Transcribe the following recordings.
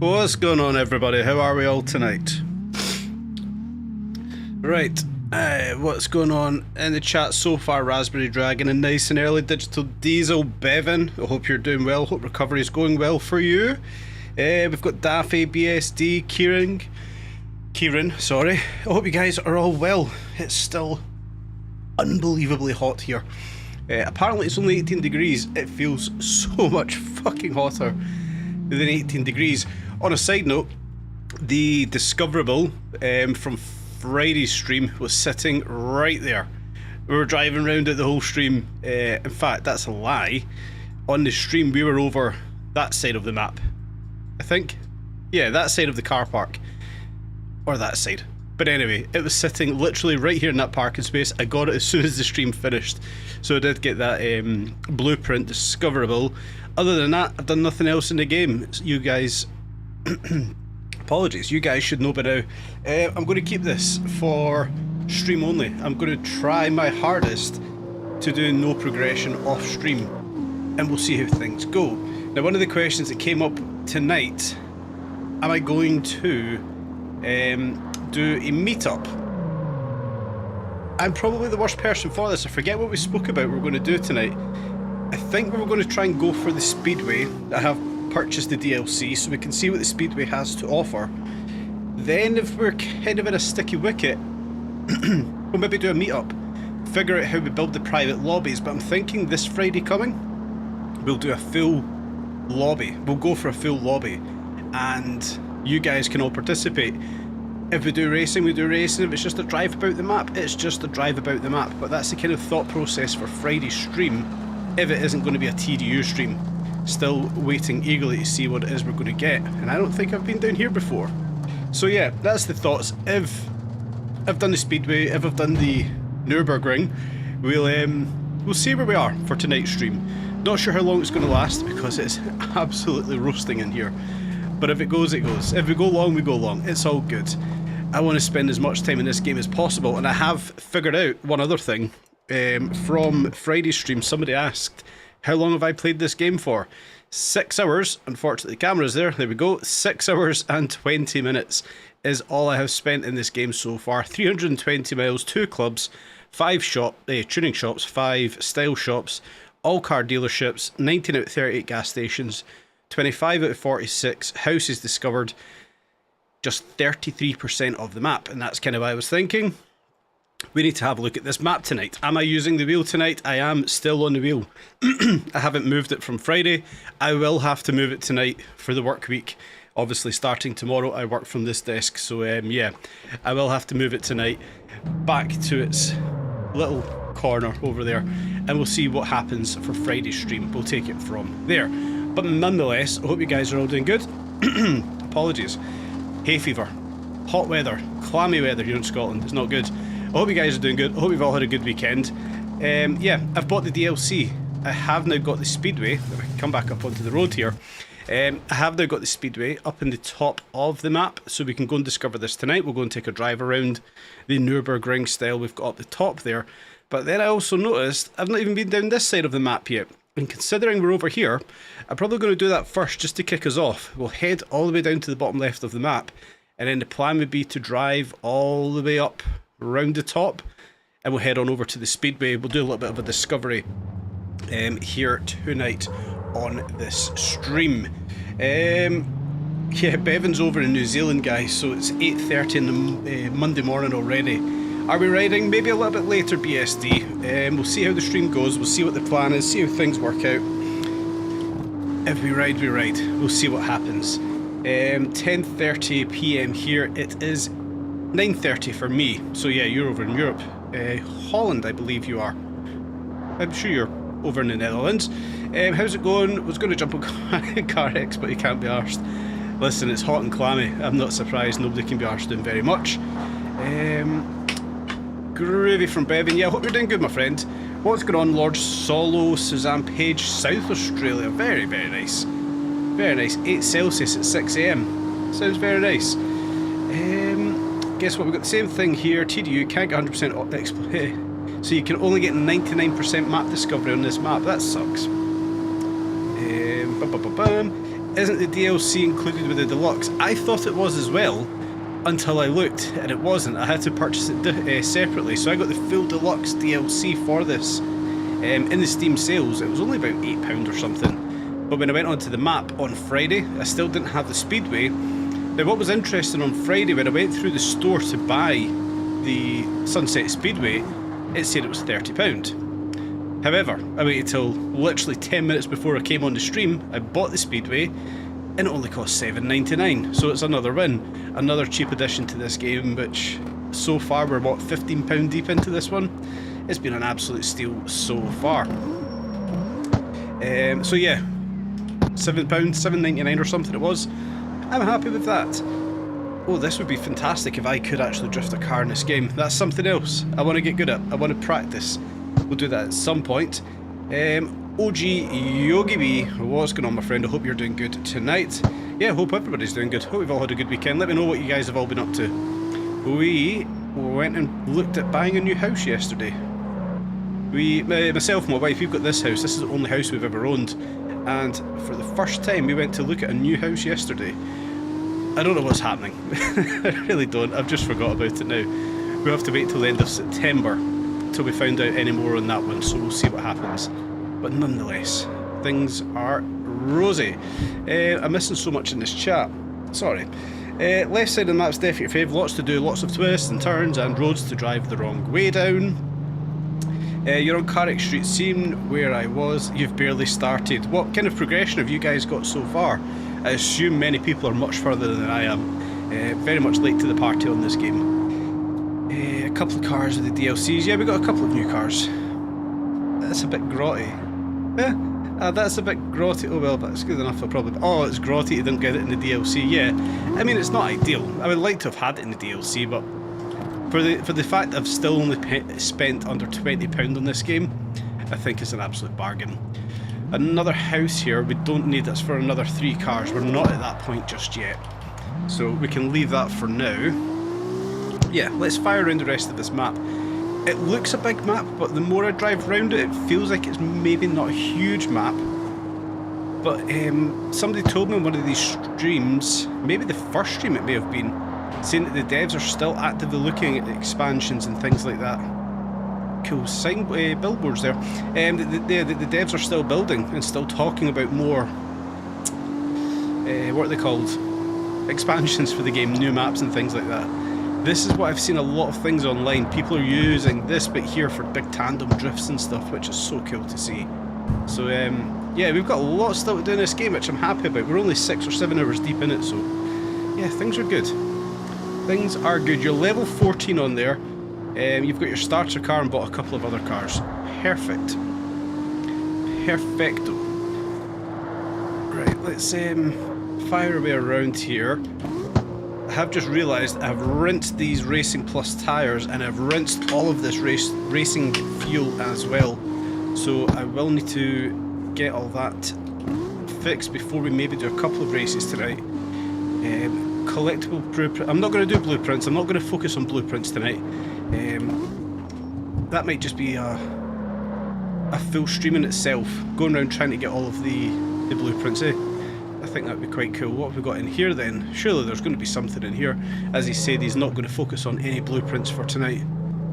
What's going on, everybody? How are we all tonight? Right, what's going on in the chat so far? Raspberry Dragon and nice and early Digital Diesel Bevan. I hope you're doing well. Hope recovery is going well for you. We've got Daffy, BSD, Kieran, sorry. I hope you guys are all well. It's still unbelievably hot here. Apparently it's only 18 degrees. It feels so much fucking hotter than 18 degrees. On a side note, the discoverable from Friday's stream was sitting right there. We were driving around it the whole stream. In fact, that's a lie. On the stream, we were over that side of the map, I think. Yeah, that side of the car park. Or that side. But anyway, it was sitting literally right here in that parking space. I got it as soon as the stream finished. So I did get that blueprint discoverable. Other than that, I've done nothing else in the game. You guys... apologies, you guys should know by now. I'm going to keep this for stream only. I'm going to try my hardest to do no progression off stream, and we'll see how things go. Now, one of the questions that came up tonight, am I going to do a meetup? I'm probably the worst person for this. I forget what we spoke about we're going to do tonight. I think we were going to try and go for the speedway. I have purchased the DLC so we can see what the speedway has to offer. Then if we're kind of in a sticky wicket, we'll maybe do a meetup, figure out how we build the private lobbies. But I'm thinking this Friday coming we'll do a full lobby. We'll go for a full lobby and you guys can all participate. If we do racing, we do racing. If it's just a drive about the map, it's just a drive about the map. But that's the kind of thought process for Friday's stream, if it isn't going to be a TDU stream. Still waiting eagerly to see what it is we're going to get, and I don't think I've been down here before. So yeah, that's the thoughts. If I've done the speedway, if I've done the Nürburgring, we'll see where we are for tonight's stream. Not sure how long it's going to last because it's absolutely roasting in here. But if it goes, it goes. If we go long, we go long. It's all good. I want to spend as much time in this game as possible, and I have figured out one other thing. From Friday's stream, somebody asked, how long have I played this game for? 6 hours. Unfortunately, the camera's there. There we go. 6 hours and 20 minutes is all I have spent in this game so far. 320 miles, 2 clubs, 5 tuning shops, 5 style shops, all car dealerships, 19 out of 38 gas stations, 25 out of 46 houses discovered, just 33% of the map. And that's kind of what I was thinking. We need to have a look at this map tonight. Am I using the wheel tonight? I am still on the wheel. I haven't moved it from Friday. I will have to move it tonight for the work week. Obviously starting tomorrow I work from this desk, so yeah, I will have to move it tonight back to its little corner over there, and we'll see what happens for Friday's stream. We'll take it from there. But nonetheless, I hope you guys are all doing good. Apologies. Hay fever, hot weather, clammy weather here in Scotland. It's not good. I hope you guys are doing good. I hope you've all had a good weekend. Yeah, I've bought the DLC. I have now got the speedway. If I can come back up onto the road here. I have now got the speedway up in the top of the map, so we can go and discover this tonight. We'll go and take a drive around the Nürburgring style we've got up the top there. But then I also noticed I've not even been down this side of the map yet. And considering we're over here, I'm probably going to do that first just to kick us off. We'll head all the way down to the bottom left of the map, and then the plan would be to drive all the way up around the top, and we'll head on over to the speedway. We'll do a little bit of a discovery here tonight on this stream. Yeah, Bevan's over in New Zealand, guys, so it's 8:30 in the Monday morning already. Are we riding? Maybe a little bit later, BSD. We'll see how the stream goes. We'll see what the plan is, see how things work out. If we ride, we ride. We'll see what happens. 10:30 PM here. It is 9:30 for me. So yeah, you're over in Europe. Holland, I believe you are. I'm sure you're over in the Netherlands. How's it going? I was going to jump on CarX, but you can't be arsed. Listen, it's hot and clammy. I'm not surprised nobody can be arsed doing very much. Groovy from Bevan. Yeah, I hope you're doing good, my friend. What's going on, Lord Solo, Suzanne Page, South Australia? Very, very nice. Very nice. 8 Celsius at 6 AM. Sounds very nice. Guess what? We've got the same thing here. TDU can't get 100% XP. So you can only get 99% map discovery on this map. That sucks. isn't the DLC included with the deluxe? I thought it was as well, until I looked, and it wasn't. I had to purchase it separately, so I got the full deluxe DLC for this. In the Steam sales, it was only about £8 or something. But when I went onto the map on Friday, I still didn't have the Speedway. Now what was interesting on Friday, when I went through the store to buy the Sunset Speedway, it said it was £30. However, I waited till literally 10 minutes before I came on the stream, I bought the Speedway, and it only cost £7.99, so it's another win. Another cheap addition to this game, which so far we're what, £15 deep into this one? It's been an absolute steal so far. So yeah, £7, £7.99 or something it was. I'm happy with that. Oh, this would be fantastic if I could actually drift a car in this game. That's something else I want to get good at. I want to practice. We'll do that at some point. OG Yogi B, what's going on, my friend? I hope you're doing good tonight. Yeah, I hope everybody's doing good. Hope you've all had a good weekend. Let me know what you guys have all been up to. We went and looked at buying a new house yesterday. Myself and my wife, we've got this house. This is the only house we've ever owned. And for the first time, we went to look at a new house yesterday. I don't know what's happening. I really don't. I've just forgot about it now. We'll have to wait till the end of September till we find out any more on that one, so we'll see what happens. But nonetheless, things are rosy. I'm missing so much in this chat. Sorry. Left side of the map's definitely your fave. Lots to do, lots of twists and turns and roads to drive the wrong way down. You're on CarX Street, seeing where I was. You've barely started. What kind of progression have you guys got so far? I assume many people are much further than I am. Very much late to the party on this game. A couple of cars with the DLCs. Yeah, we got a couple of new cars. That's a bit grotty. That's a bit grotty. Oh well, that's good enough. I'll probably. Oh, it's grotty. You didn't get it in the DLC. Yeah, I mean it's not ideal. I would like to have had it in the DLC, but for the fact I've still only spent under £20 on this game, I think it's an absolute bargain. Another house here. We don't need this for another 3 cars. We're not at that point just yet, so we can leave that for now. Yeah, let's fire around the rest of this map. It looks a big map, but the more I drive around it, it feels like it's maybe not a huge map. But somebody told me in one of these streams, maybe the first stream it may have been, saying that the devs are still actively looking at expansions and things like that. Cool sign billboards there. The devs are still building and still talking about more, what are they called? Expansions for the game, new maps and things like that. This is what I've seen a lot of things online. People are using this bit here for big tandem drifts and stuff, which is so cool to see. So yeah, we've got a lot still to do in this game, which I'm happy about. We're only 6 or 7 hours deep in it, so yeah, things are good. Things are good. You're level 14 on there. You've got your starter car and bought a couple of other cars. Perfect. Perfecto. Right, let's fire away around here. I have just realised I've rinsed these Racing Plus tyres and I've rinsed all of this racing fuel as well. So I will need to get all that fixed before we maybe do a couple of races tonight. Collectible blueprint. I'm not going to do blueprints. I'm not going to focus on blueprints tonight. That might just be a full stream in itself, going around trying to get all of the blueprints. I think that would be quite cool. What have we got in here then? Surely there's going to be something in here. As he said, he's not going to focus on any blueprints for tonight.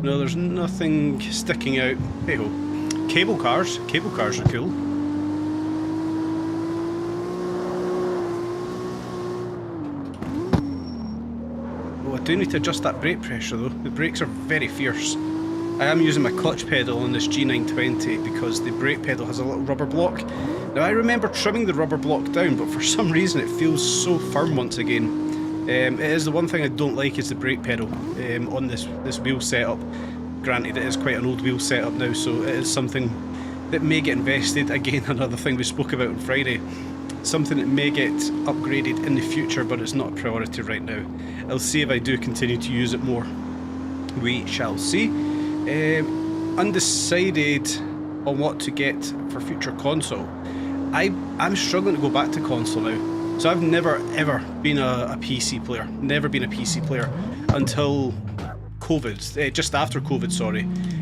No, there's nothing sticking out. Hey ho. Cable cars. Cable cars are cool. Oh, I do need to adjust that brake pressure though. The brakes are very fierce. I am using my clutch pedal on this G920 because the brake pedal has a little rubber block. Now I remember trimming the rubber block down, but for some reason it feels so firm once again. It is the one thing I don't like is the brake pedal on this wheel setup. Granted, it is quite an old wheel setup now, so it is something that may get invested. Again, another thing we spoke about on Friday. Something that may get upgraded in the future, but it's not a priority right now. I'll see if I do continue to use it more. We shall see. Undecided on what to get for future console. I'm struggling to go back to console now. So I've never ever been a PC player. Never been a PC player until COVID, just after COVID, sorry.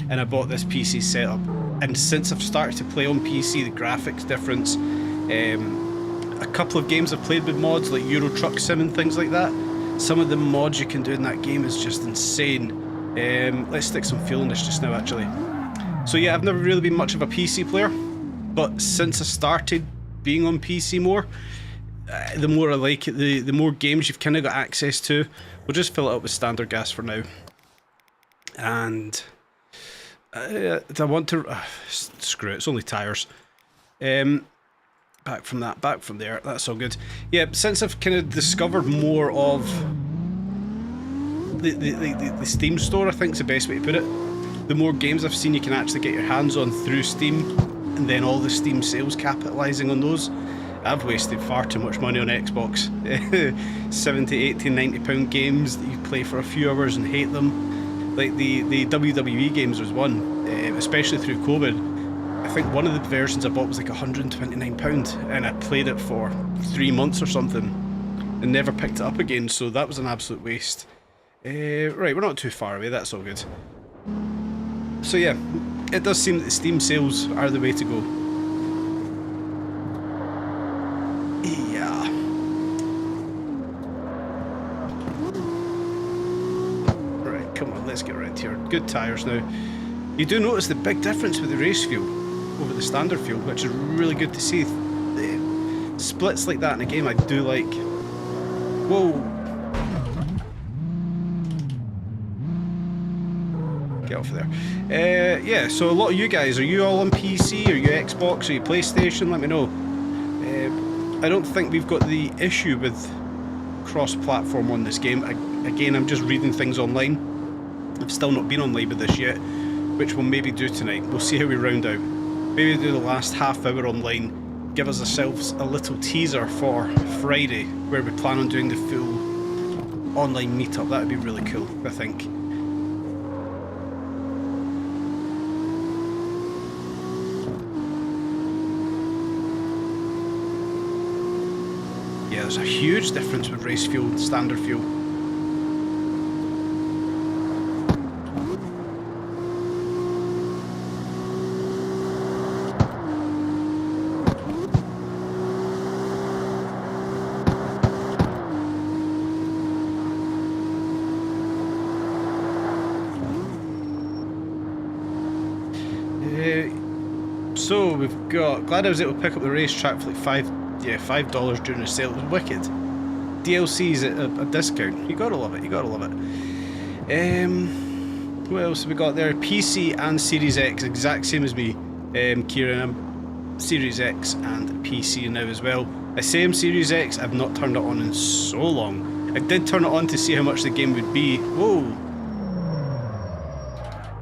And I bought this PC setup. And since I've started to play on PC, the graphics difference, a couple of games I've played with mods like Euro Truck Sim and things like that. Some of the mods you can do in that game is just insane. Let's stick some fuel in this just now actually. So yeah, I've never really been much of a PC player, but since I started being on PC more, the more I like it, the more games you've kind of got access to. We'll just fill it up with standard gas for now. And I want to... screw it, it's only tyres. Back from that, back from there, that's all good. Yeah, since I've kind of discovered more of the Steam store, I think is the best way to put it. The more games I've seen you can actually get your hands on through Steam, and then all the Steam sales capitalising on those. I've wasted far too much money on Xbox. 70, 80, 90 pound games that you play for a few hours and hate them. Like the WWE games was one, especially through COVID. I think one of the versions I bought was like £129 and I played it for 3 months or something and never picked it up again, so that was an absolute waste. Right, we're not too far away, that's all good. So yeah, it does seem that the Steam sales are the way to go. Yeah. Right, come on, let's get around here. Good tyres now. You do notice the big difference with the race fuel over the standard fuel, which is really good to see. Splits like that in a game I do like. Whoa! Get off there. Yeah, so a lot of you guys, are you all on PC? Are you Xbox? Are you PlayStation? Let me know. I don't think we've got the issue with cross-platform on this game. Again, I'm just reading things online. I've still not been online with this yet, which we'll maybe do tonight. We'll see how we round out. Maybe do the last half hour online, give us ourselves a little teaser for Friday, where we plan on doing the full online meetup. That would be really cool, I think. Yeah, there's a huge difference with race fuel and standard fuel. So we've got, glad I was able to pick up the racetrack for like $5 during the sale. It was wicked. DLC's at a discount. You gotta love it, you gotta love it. What else have we got there? PC and Series X, exact same as me, Kieran. I'm Series X and PC now as well. I say I'm Series X, I've not turned it on in so long. I did turn it on to see how much the game would be. Whoa!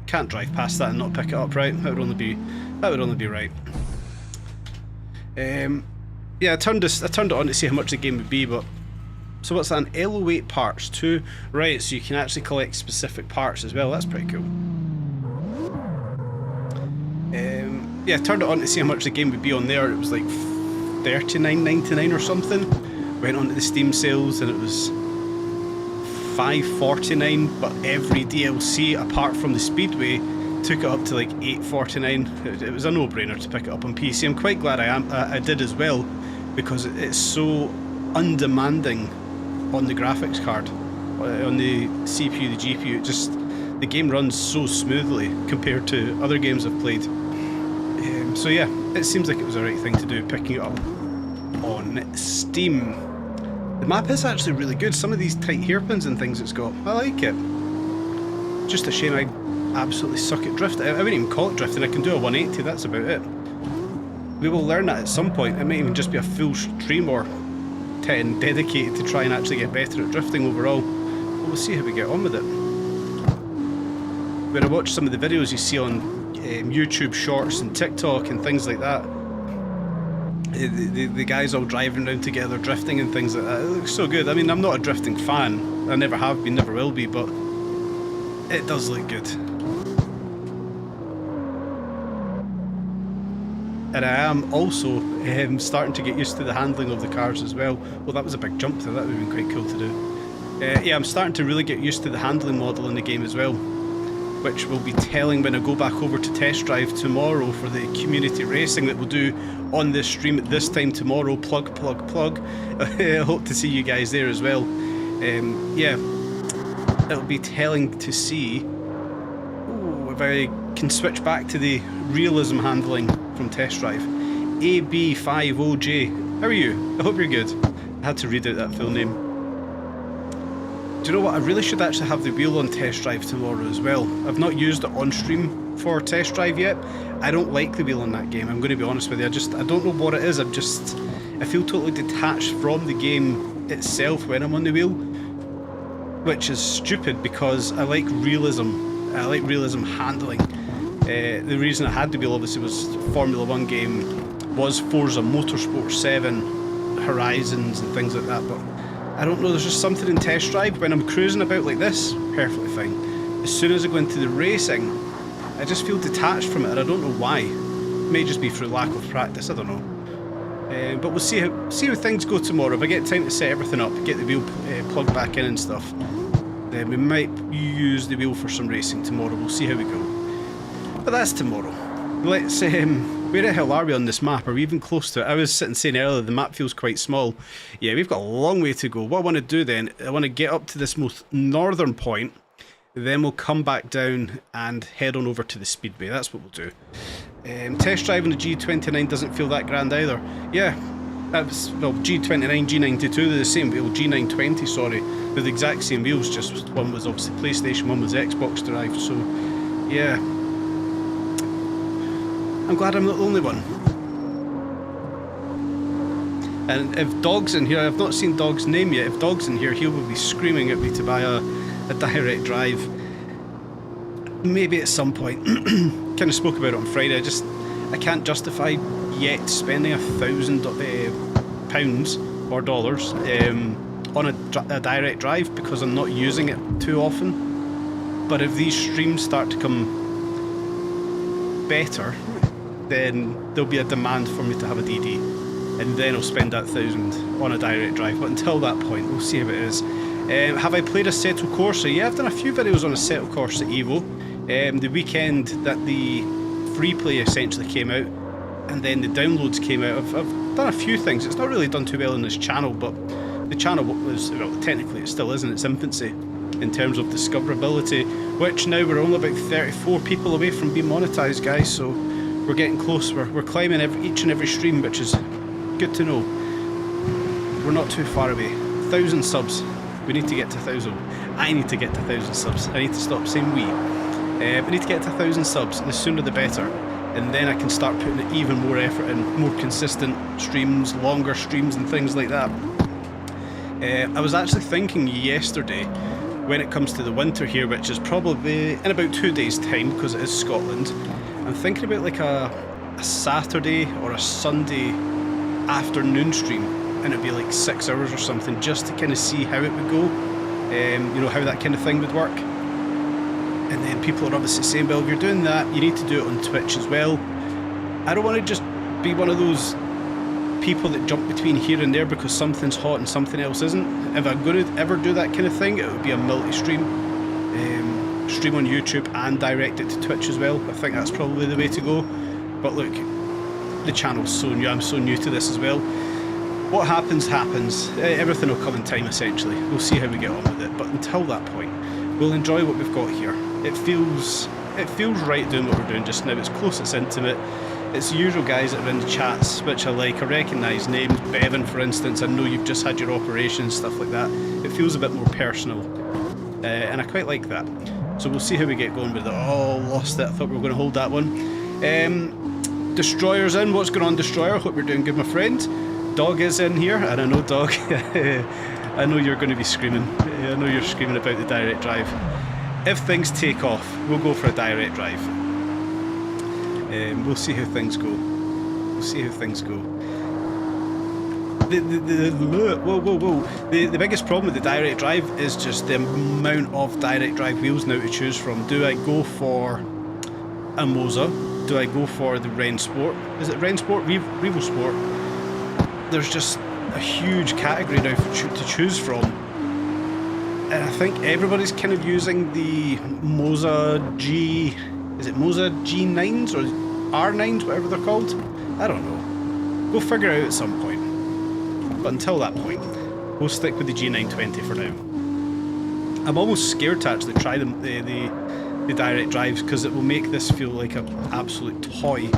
Can't drive past that and not pick it up, right? That would only be right. Yeah, I turned it on to see how much the game would be, but so what's that? An L08 parts too, right? So you can actually collect specific parts as well. That's pretty cool. Yeah, I turned it on to see how much the game would be on there. It was like $39.99 or something. Went on to the Steam sales and it was $5.49, but every DLC apart from the Speedway took it up to like $8.49. It was a no-brainer to pick it up on PC. I'm quite glad I did as well, because it's so undemanding on the graphics card, on the CPU, the GPU. The game runs so smoothly compared to other games I've played. So yeah, it seems like it was the right thing to do, picking it up on Steam. The map is actually really good. Some of these tight hairpins and things it's got, I like it. Just a shame I absolutely suck at drifting. I wouldn't even call it drifting. I can do a 180, that's about it. We will learn that at some point. It might even just be a full stream or 10 dedicated to try and actually get better at drifting overall. But we'll see how we get on with it. When I watch some of the videos you see on YouTube Shorts and TikTok and things like that, the guys all driving around together, drifting and things like that, it looks so good. I mean, I'm not a drifting fan. I never have been, never will be, but it does look good. And I am also starting to get used to the handling of the cars as well. Well, that was a big jump there, that would have been quite cool to do. Yeah, I'm starting to really get used to the handling model in the game as well, which will be telling when I go back over to test drive tomorrow for the community racing that we'll do on this stream at this time tomorrow. Plug. I hope to see you guys there as well. Yeah, it'll be telling to see if I can switch back to the realism handling from test drive. AB50J, how are you? I hope you're good. I had to read out that full name. Do you know what? I really should actually have the wheel on test drive tomorrow as well. I've not used it on stream for test drive yet. I don't like the wheel in that game, I'm going to be honest with you. I don't know what it is. I feel totally detached from the game itself when I'm on the wheel, which is stupid because I like realism. I like realism handling. The reason I had the wheel obviously was Formula 1 game, was Forza Motorsport 7, Horizons and things like that, but I don't know, there's just something in test drive when I'm cruising about like this, perfectly fine. As soon as I go into the racing, I just feel detached from it, and I don't know why. It may just be through lack of practice, I don't know. But we'll see how things go tomorrow. If I get time to set everything up, get the wheel plugged back in and stuff, then we might use the wheel for some racing tomorrow. We'll see how we go. But that's tomorrow. Let's where the hell are we on this map? Are we even close to it? I was sitting saying earlier the map feels quite small. Yeah, we've got a long way to go. What I want to do then, I want to get up to this most northern point, then we'll come back down and head on over to the speedway. That's what we'll do. Test driving the G29 doesn't feel that grand either. Yeah, that's, well, G29, G92, they're the same wheel. G920, sorry, they're the exact same wheels, just one was obviously PlayStation, one was Xbox derived, so yeah. I'm glad I'm not the only one. And if Dog's in here, I've not seen Dog's name yet, if Dog's in here, he will be screaming at me to buy a direct drive. Maybe at some point. Kind of spoke about it on Friday, I can't justify yet spending £1,000 or dollars on a direct drive because I'm not using it too often. But if these streams start to come better, then there'll be a demand for me to have a DD, and then I'll spend that £1,000 on a direct drive. But until that point, we'll see how it is. Have I played Assetto Corsa? Yeah, I've done a few videos on Assetto Corsa Evo. The weekend that the free play essentially came out, and then the downloads came out, I've done a few things. It's not really done too well on this channel, but the channel was, well, technically it still is in its infancy in terms of discoverability, which now we're only about 34 people away from being monetized, guys, so we're getting close. We're climbing each and every stream, which is good to know. We're not too far away. 1,000 subs. We need to get to 1,000. I need to get to 1,000 subs. I need to stop saying we. We need to get to 1,000 subs, and the sooner the better. And then I can start putting even more effort in, more consistent streams, longer streams and things like that. I was actually thinking yesterday, when it comes to the winter here, which is probably in about 2 days' time because it is Scotland, I'm thinking about like a Saturday or a Sunday afternoon stream, and it'd be like 6 hours or something, just to kind of see how it would go, you know, how that kind of thing would work. And then people are obviously saying, well, if you're doing that, you need to do it on Twitch as well. I don't want to just be one of those people that jump between here and there because something's hot and something else isn't. If I'm going to ever do that kind of thing, it would be a multi-stream. Stream on YouTube and direct it to Twitch as well. I think that's probably the way to go. But look, the channel's so new, I'm so new to this as well. What happens, happens. Everything will come in time, essentially. We'll see how we get on with it. But until that point, we'll enjoy what we've got here. It feels right doing what we're doing just now. It's close, it's intimate. It's the usual guys that are in the chats, which I like. I recognise names. Bevan, for instance, I know you've just had your operation, stuff like that. It feels a bit more personal. And I quite like that. So we'll see how we get going with it. Oh, lost it. I thought we were going to hold that one. Destroyer's in. What's going on, Destroyer? Hope you're doing good, my friend. Dog is in here, and I know Dog. I know you're going to be screaming. I know you're screaming about the direct drive. If things take off, we'll go for a direct drive. We'll see how things go. We'll see how things go. The biggest problem with the direct drive is just the amount of direct drive wheels now to choose from. Do I go for a Moza? Do I go for the Rensport? Is it Rensport? Revo Sport? There's just a huge category now to choose from. And I think everybody's kind of using the Moza G... Is it Moza G9s or R9s, whatever they're called? I don't know. We'll figure it out at some point. But until that point, we'll stick with the G920 for now. I'm almost scared to actually try the direct drives because it will make this feel like an absolute toy.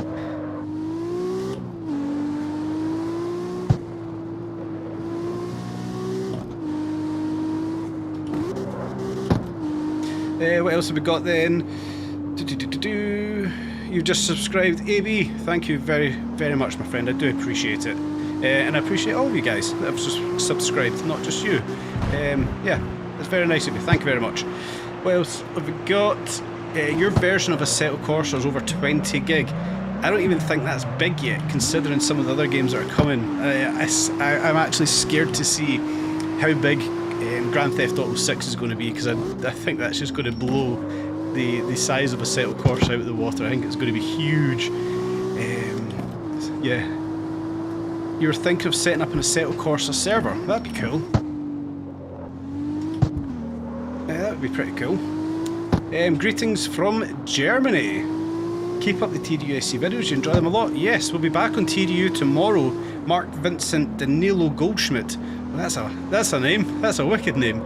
What else have we got then? You've just subscribed, AB. Thank you very, very much, my friend. I do appreciate it. And I appreciate all of you guys that have subscribed, not just you. Yeah, that's very nice of you. Thank you very much. What else have we got? Your version of Assetto Corsa is over 20 gig. I don't even think that's big yet, considering some of the other games that are coming. I'm actually scared to see how big Grand Theft Auto 6 is going to be, because I think that's just going to blow the size of Assetto Corsa out of the water. I think it's going to be huge. Yeah. You were thinking of setting up an Assetto Corsa server. That'd be cool. Yeah, that would be pretty cool. Greetings from Germany. Keep up the TDUSC videos, you enjoy them a lot. Yes, we'll be back on TDU tomorrow. Mark Vincent Danilo Goldschmidt. Well, that's a name. That's a wicked name.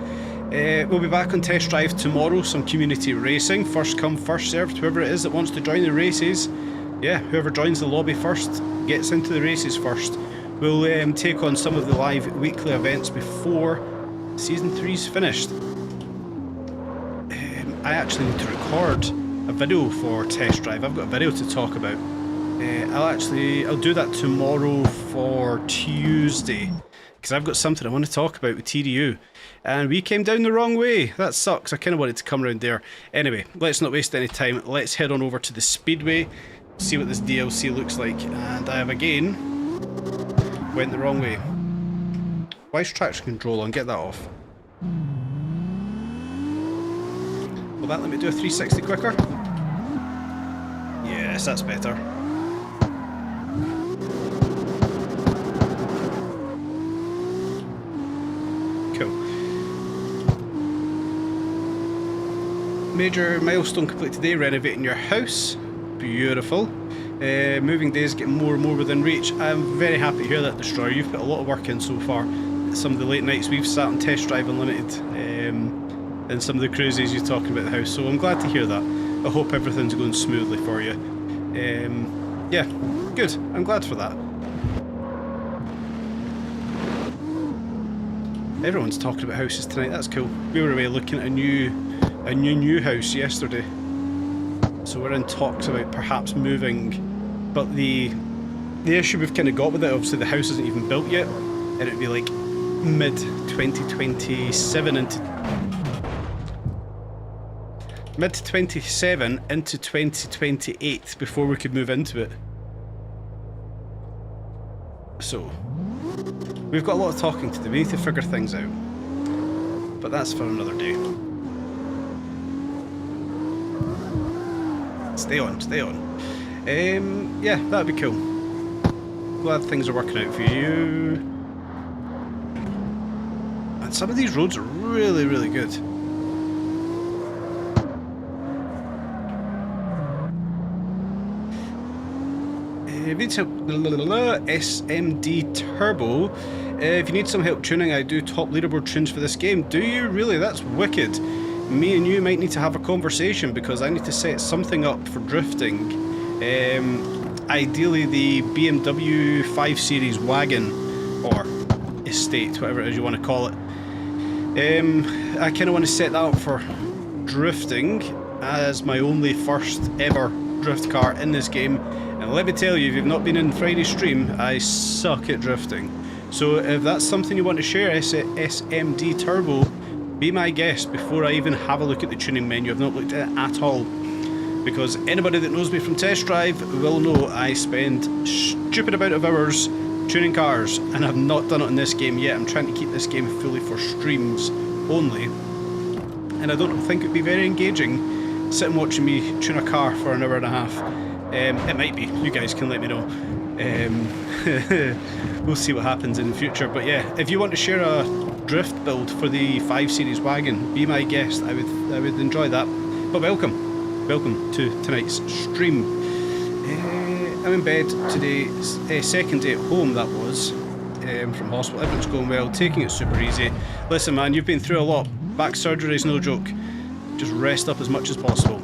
We'll be back on Test Drive tomorrow. Some community racing. First come, first served. Whoever it is that wants to join the races, yeah, whoever joins the lobby first gets into the races first. We'll take on some of the live weekly events before Season 3's finished. I actually need to record a video for Test Drive. I've got a video to talk about. I'll do that tomorrow for Tuesday, because I've got something I want to talk about with TDU. And we came down the wrong way. That sucks. I kind of wanted to come around there. Anyway, let's not waste any time. Let's head on over to the Speedway, see what this DLC looks like. And I have again went the wrong way. Why is traction control on? Get that off. Will that let me do a 360 quicker? Yes, that's better. Cool. Major milestone complete today, renovating your house. Beautiful. Moving days get more and more within reach. I'm very happy to hear that, Destroyer. You've put a lot of work in so far. Some of the late nights we've sat on Test Drive Unlimited, and some of the cruises you're talking about the house, so I'm glad to hear that. I hope everything's going smoothly for you. Yeah, good. I'm glad for that. Everyone's talking about houses tonight. That's cool. We were away looking at a new house yesterday, so we're in talks about perhaps moving. But the issue we've kind of got with it, obviously the house isn't even built yet, and it'd be like mid 2027 into mid 27 into 2028 before we could move into it. So we've got a lot of talking to do. We need to figure things out, but that's for another day. Stay on, stay on. Yeah, that'd be cool. Glad things are working out for you. And some of these roads are really, really good. SMD Turbo. If you need some help tuning, I do top leaderboard tunes for this game. Do you really? That's wicked. Me and you might need to have a conversation, because I need to set something up for drifting. Ideally the BMW 5 Series wagon, or estate, whatever it is you want to call it. I kind of want to set that up for drifting as my only first ever drift car in this game. And let me tell you, if you've not been in Friday's stream, I suck at drifting. So if that's something you want to share, SMD Turbo, be my guest before I even have a look at the tuning menu. I've not looked at it at all, because anybody that knows me from Test Drive will know I spend stupid amount of hours tuning cars, and I've not done it in this game yet. I'm trying to keep this game fully for streams only, and I don't think it'd be very engaging sitting watching me tune a car for an hour and a half. It might be, you guys can let me know. we'll see what happens in the future. But yeah, if you want to share a drift build for the 5 Series wagon, be my guest. I would enjoy that. But welcome to tonight's stream. I'm in bed today, second day at home that was, from hospital. Everything's going well, taking it super easy. Listen man, you've been through a lot. Back surgery is no joke. Just rest up as much as possible.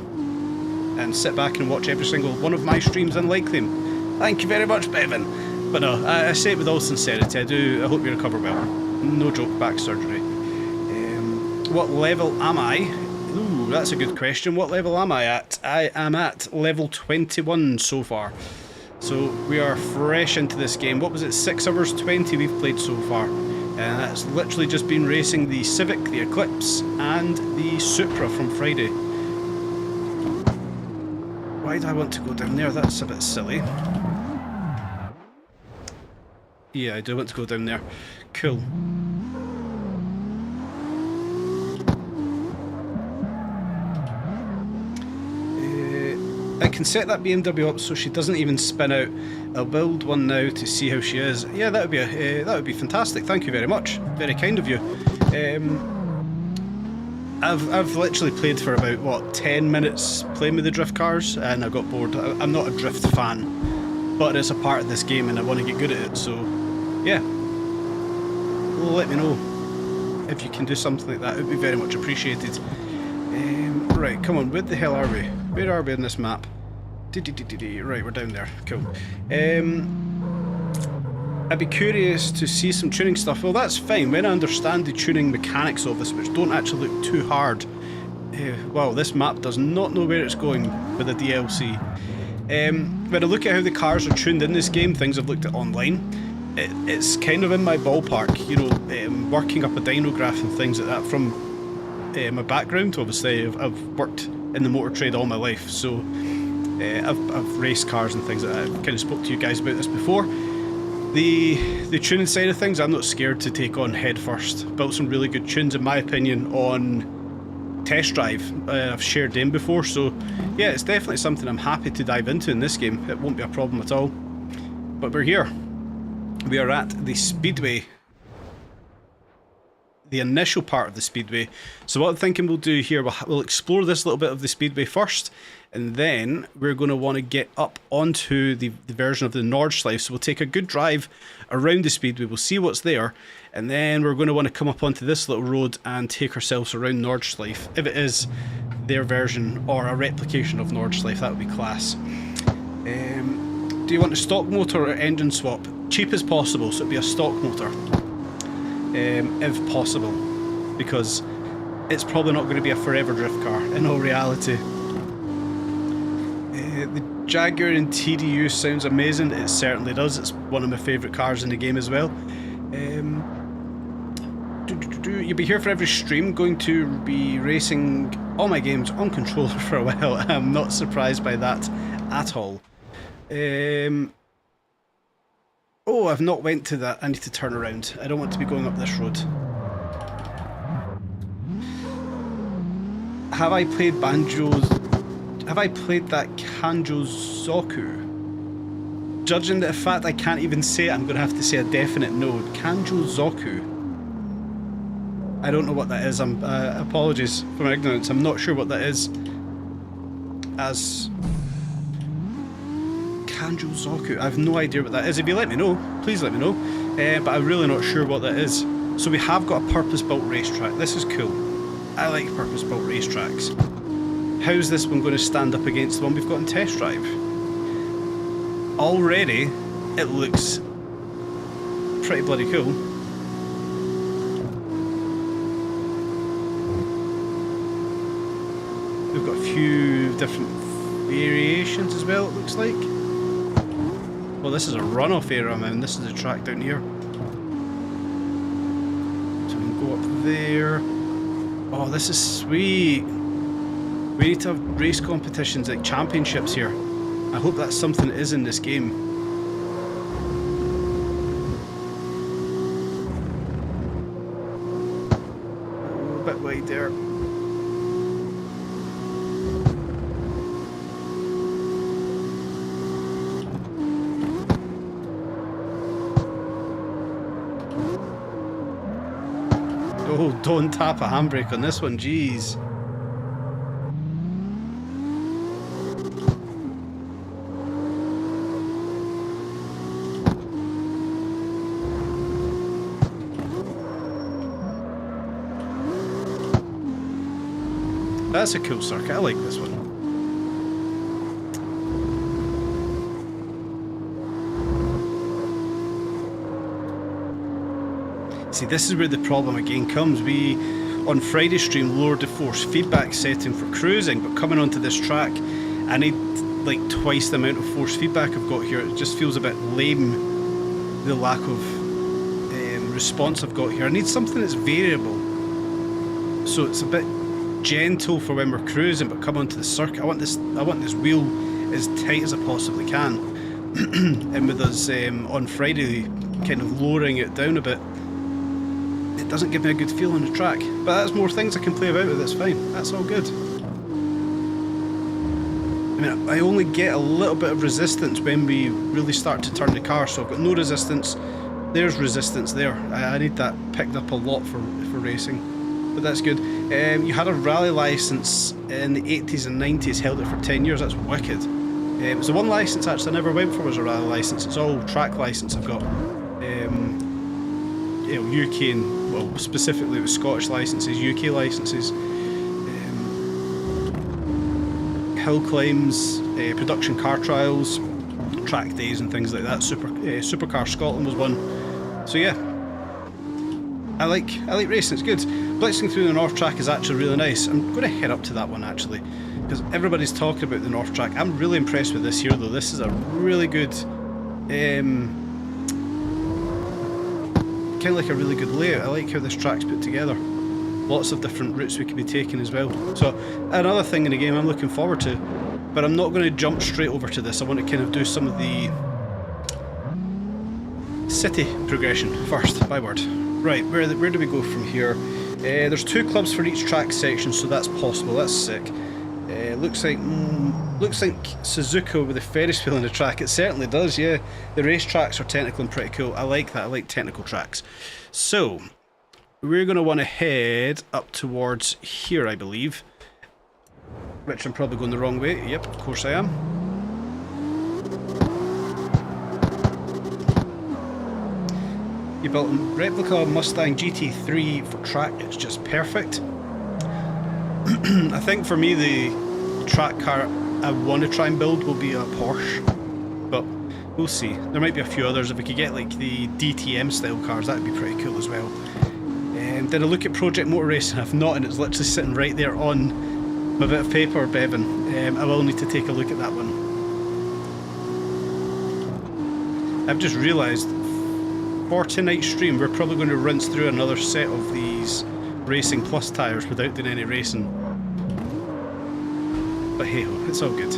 And sit back and watch every single one of my streams and like them. Thank you very much, Bevan. But no, I say it with all sincerity. I hope you recover well. No joke, back surgery. What level am I? Ooh, that's a good question. What level am I at? I am at level 21 so far. So we are fresh into this game. What was it? 6 hours 20 we've played so far. And that's literally just been racing the Civic, the Eclipse, and the Supra from Friday. Why do I want to go down there? That's a bit silly. Yeah, I do want to go down there. Cool. I can set that BMW up so she doesn't even spin out. I'll build one now to see how she is. Yeah, that would be fantastic. Thank you very much. Very kind of you. I've literally played for about what 10 minutes playing with the drift cars, and I got bored. I'm not a drift fan, but it's a part of this game, and I want to get good at it. So, yeah. Let me know if you can do something like that. It would be very much appreciated. Right, come on. Where the hell are we? Where are we on this map? Right, we're down there. Cool. I'd be curious to see some tuning stuff. Well, that's fine. When I understand the tuning mechanics of this, which don't actually look too hard. Wow, this map does not know where it's going with the DLC. When I look at how the cars are tuned in this game, things I've looked at online, it's kind of in my ballpark. You know, working up a dynograph and things like that from my background. Obviously, I've worked in the motor trade all my life, so I've raced cars and things like that. I've kind of spoke to you guys about this before. The tuning side of things, I'm not scared to take on head first. Built some really good tunes, in my opinion, on Test Drive. I've shared them before, so yeah, it's definitely something I'm happy to dive into in this game. It won't be a problem at all. But we're here. We are at the Speedway. The initial part of the Speedway. So what I'm thinking we'll do here, we'll explore this little bit of the Speedway first, and then we're going to want to get up onto the version of the Nordschleife. So we'll take a good drive around the Speedway, we'll see what's there, and then we're going to want to come up onto this little road and take ourselves around Nordschleife. If it is their version or a replication of Nordschleife, that would be class. Do you want a stock motor or engine swap? Cheap as possible, so it'd be a stock motor. If possible, because it's probably not going to be a forever drift car in all reality. The Jaguar in TDU sounds amazing. It certainly does. It's one of my favourite cars in the game as well. You'll be here for every stream. Going to be racing all my games on controller for a while. I'm not surprised by that at all. Oh, I've not went to that. I need to turn around. I don't want to be going up this road. Have I played Banjo's... Have I played that Kanjo-Zoku? Judging the fact I can't even say it, I'm going to have to say a definite no. Kanjo-Zoku. I don't know what that is. Apologies for my ignorance. I'm not sure what that is. As... Kanjo-Zoku. I have no idea what that is. If you let me know, please let me know. But I'm really not sure what that is. So we have got a purpose-built racetrack. This is cool. I like purpose-built racetracks. How's this one going to stand up against the one we've got in Test Drive? Already, it looks pretty bloody cool. We've got a few different variations as well, it looks like. Well, this is a runoff area, man. This is a track down here. So we can go up there. Oh, this is sweet. We need to have race competitions, like championships here. I hope that's something that is in this game. Oh, a bit wide there. Oh, don't tap a handbrake on this one, jeez. That's a cool circuit, I like this one. See, this is where the problem again comes. We, on Friday stream, lowered the force feedback setting for cruising, but coming onto this track, I need like twice the amount of force feedback I've got here. It just feels a bit lame, the lack of response I've got here. I need something that's variable, so it's a bit gentle for when we're cruising, but come onto the circuit, I want this wheel as tight as I possibly can. And with us on Friday kind of lowering it down a bit, it doesn't give me a good feel on the track. But that's more things I can play about with, it's fine, that's all good. I mean, I only get a little bit of resistance when we really start to turn the car, so I've got no resistance. There's resistance there. I need that picked up a lot for racing. But that's good. You had a rally licence in the 80s and 90s, held it for 10 years, that's wicked. It was the one licence actually I never went for was a rally licence. It's all track licence I've got. You know, UK and, well, specifically it was Scottish licences, UK licences. Hill climbs, production car trials, track days and things like that. Supercar Scotland was one. So yeah, I like racing, it's good. Blitzing through the North Track is actually really nice. I'm going to head up to that one actually, because everybody's talking about the North Track. I'm really impressed with this here though. This is a really good, kind of like a really good layout. I like how this track's put together. Lots of different routes we could be taking as well. So another thing in the game I'm looking forward to, but I'm not going to jump straight over to this. I want to kind of do some of the city progression first, by word. Right, where do we go from here? There's 2 clubs for each track section, so that's possible. That's sick. Looks like Suzuka with the Ferris wheel on the track. It certainly does, yeah. The race tracks are technical and pretty cool. I like that. I like technical tracks. So we're going to want to head up towards here, I believe. Which I'm probably going the wrong way. Yep, of course I am. You built a replica Mustang GT3 for track, it's just perfect. I think for me the track car I want to try and build will be a Porsche, but we'll see. There might be a few others. If we could get like the DTM style cars, that would be pretty cool as well. Did I look at Project Motor Racing? I've not, and it's literally sitting right there on my bit of paper, Bevan. I will need to take a look at that one. I've just realised for tonight's stream we're probably going to rinse through another set of these Racing Plus tyres without doing any racing. But hey ho, it's all good.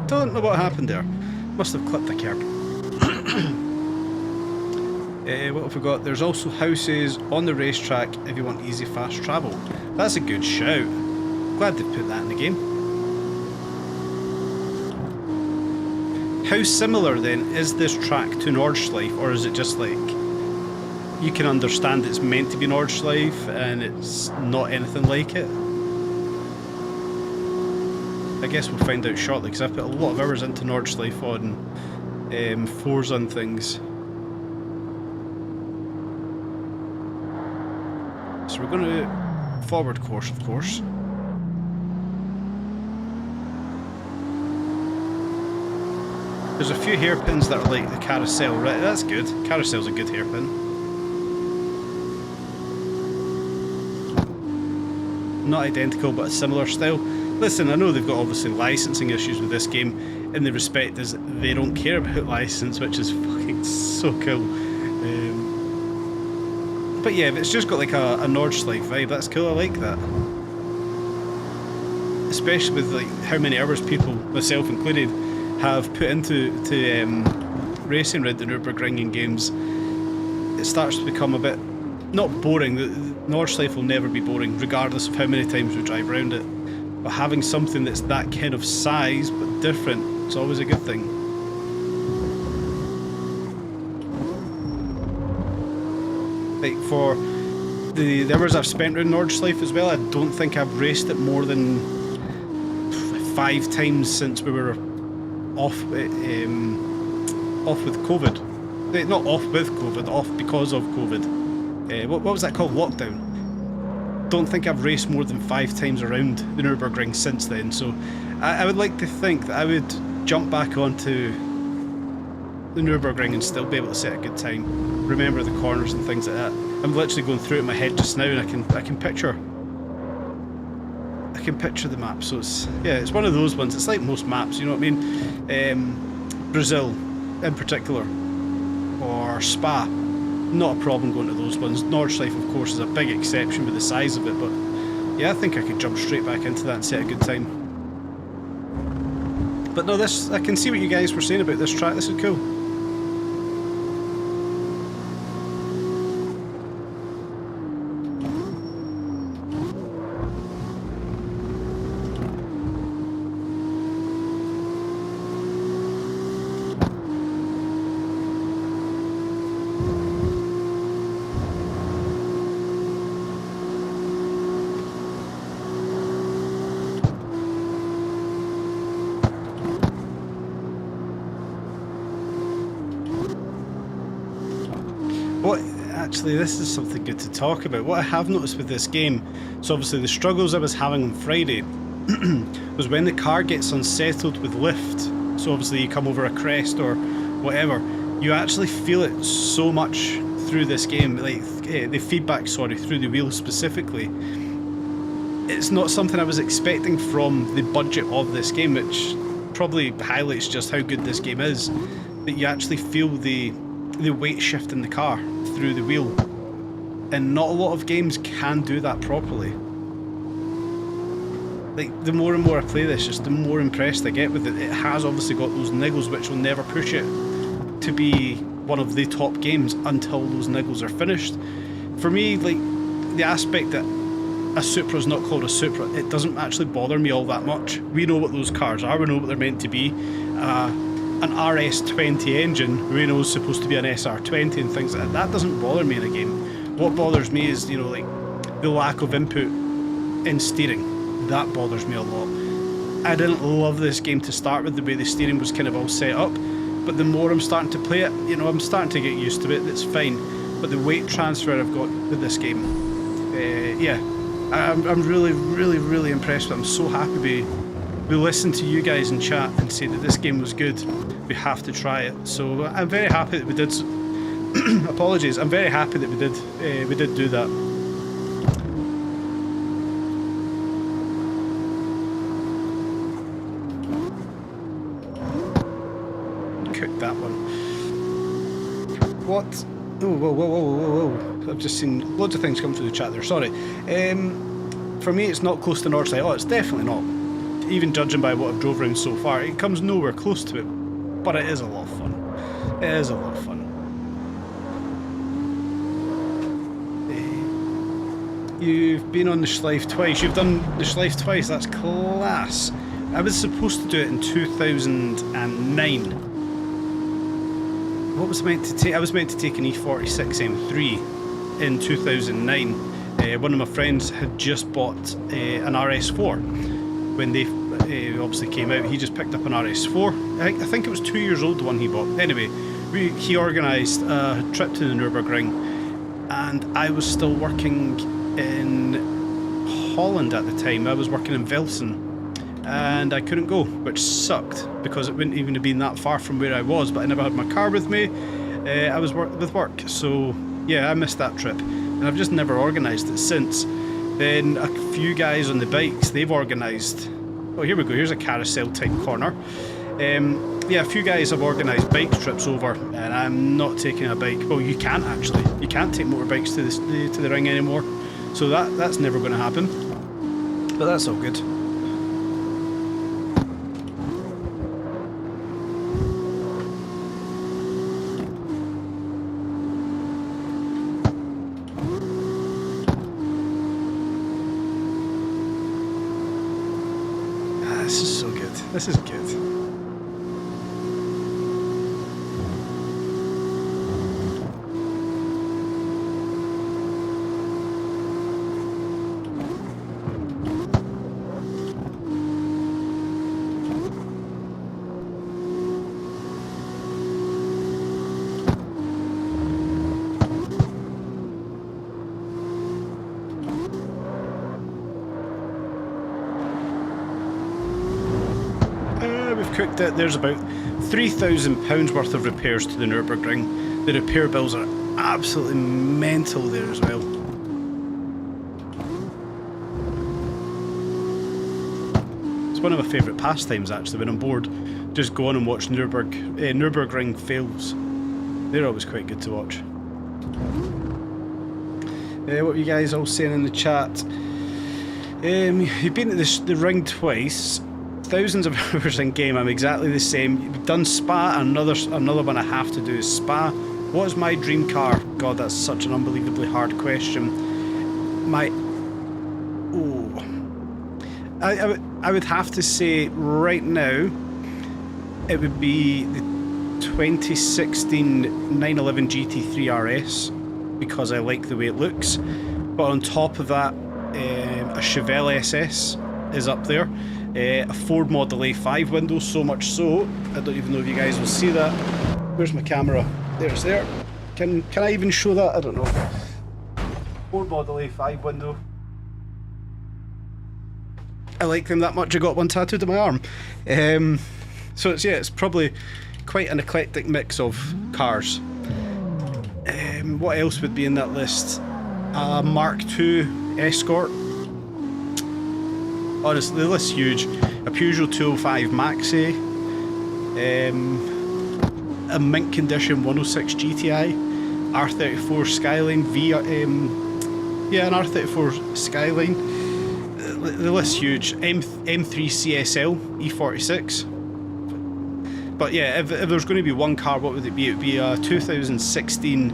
Don't know what happened there. Must have clipped the curb. What have we got? There's also houses on the racetrack if you want easy fast travel. That's a good shout. Glad they put that in the game. How similar then is this track to Nordschleife, or is it just like you can understand it's meant to be Nordschleife and it's not anything like it? I guess we'll find out shortly, because I've put a lot of hours into Nordschleife on Forza and things. So we're going to forward course, of course. There's a few hairpins that are like the carousel, right? That's good. Carousel's a good hairpin. Not identical, but a similar style. Listen, I know they've got obviously licensing issues with this game, in the respect is they don't care about license, which is fucking so cool. But yeah, if it's just got like a Nordschleife vibe, that's cool, I like that. Especially with like how many hours people, myself included, have put into racing around the Nürburgring games. It starts to become a bit, not boring, Nordschleife will never be boring, regardless of how many times we drive around it. But having something that's that kind of size but different, it's always a good thing. Like for the hours I've spent around Nordschleife as well, I don't think I've raced it more than 5 times since we were off with COVID. Not off with COVID, off because of COVID. What was that called? Lockdown. Don't think I've raced more than 5 times around the Nürburgring since then, so I would like to think that I would jump back onto the Nürburgring and still be able to set a good time, remember the corners and things like that. I'm literally going through it in my head just now, and I can picture the map. So it's one of those ones. It's like most maps, you know what I mean? Brazil in particular, or Spa, not a problem going to those ones. Nordschleife, of course, is a big exception with the size of it, but yeah, I think I could jump straight back into that and set a good time. But no, I can see what you guys were saying about this track. This is cool. Actually, this is something good to talk about. What I have noticed with this game, so obviously the struggles I was having on Friday was when the car gets unsettled with lift, so obviously you come over a crest or whatever, you actually feel it so much through this game, like the feedback, through the wheels specifically. It's not something I was expecting from the budget of this game, which probably highlights just how good this game is, that you actually feel the weight shift in the car through the wheel, and not a lot of games can do that properly. Like, the more and more I play this, just the more impressed I get with it. It has obviously got those niggles which will never push it to be one of the top games until those niggles are finished. For me, like, the aspect that a Supra is not called a Supra, it doesn't actually bother me all that much. We know what those cars are, we know what they're meant to be. An RS20 engine, we know is supposed to be an SR20 and things like that. That doesn't bother me in a game. What bothers me is, you know, like, the lack of input in steering. That bothers me a lot. I didn't love this game to start with, the way the steering was kind of all set up, but the more I'm starting to play it, you know, I'm starting to get used to it. It's fine. But the weight transfer I've got with this game, yeah, I'm really, really, really impressed with it. I'm so happy we listened to you guys in chat and say that this game was good. We have to try it. So I'm very happy that we did. Apologies. I'm very happy that we did do that. Cook that one. What? Oh, whoa. I've just seen loads of things come through the chat there. Sorry. For me, it's not close to Nordschleife. Oh, it's definitely not. Even judging by what I've drove around so far, it comes nowhere close to it, but it is a lot of fun. It is a lot of fun. You've been on the Schleife twice. You've done the Schleife twice. That's class. I was supposed to do it in 2009. What was I meant to take? I was meant to take an E46 M3 in 2009. One of my friends had just bought an RS4. When they obviously came out, he just picked up an RS4. I think it was 2 years old, the one he bought. Anyway, he organised a trip to the Nürburgring, and I was still working in Holland at the time. I was working in Velsen, and I couldn't go, which sucked because it wouldn't even have been that far from where I was, but I never had my car with me. I was with work, so yeah, I missed that trip, and I've just never organised it since. Then a few guys on the bikes, they've organised, oh, here we go, here's a carousel type corner. Yeah, a few guys have organised bike trips over, and I'm not taking a bike. Well, you can't actually. You can't take motorbikes to the ring anymore, so that's never going to happen. But that's all good. This is good. We've cooked it. There's about £3,000 worth of repairs to the Nürburgring. The repair bills are absolutely mental there as well. It's one of my favourite pastimes actually when I'm bored. Just go on and watch Nürburgring fails. They're always quite good to watch. What are you guys all saying in the chat? You've been at the ring twice. Thousands of hours in game. I'm exactly the same. We've done Spa, and another one I have to do is Spa. What is my dream car? God, that's such an unbelievably hard question. I would have to say right now it would be the 2016 911 GT3 RS because I like the way it looks. But on top of that, a Chevelle SS is up there. A Ford Model A5 window, so much so, I don't even know if you guys will see that. Where's my camera? There's there. Can I even show that? I don't know. Ford Model A5 window. I like them that much, I got one tattooed on my arm. So it's probably quite an eclectic mix of cars. What else would be in that list? A Mark II Escort. Honestly, the list's huge. A Peugeot 205 Maxi, a mint condition 106 GTI, R34 Skyline an R34 Skyline. The list's huge. M3 CSL E46. But yeah, if there's going to be one car, what would it be? It would be a 2016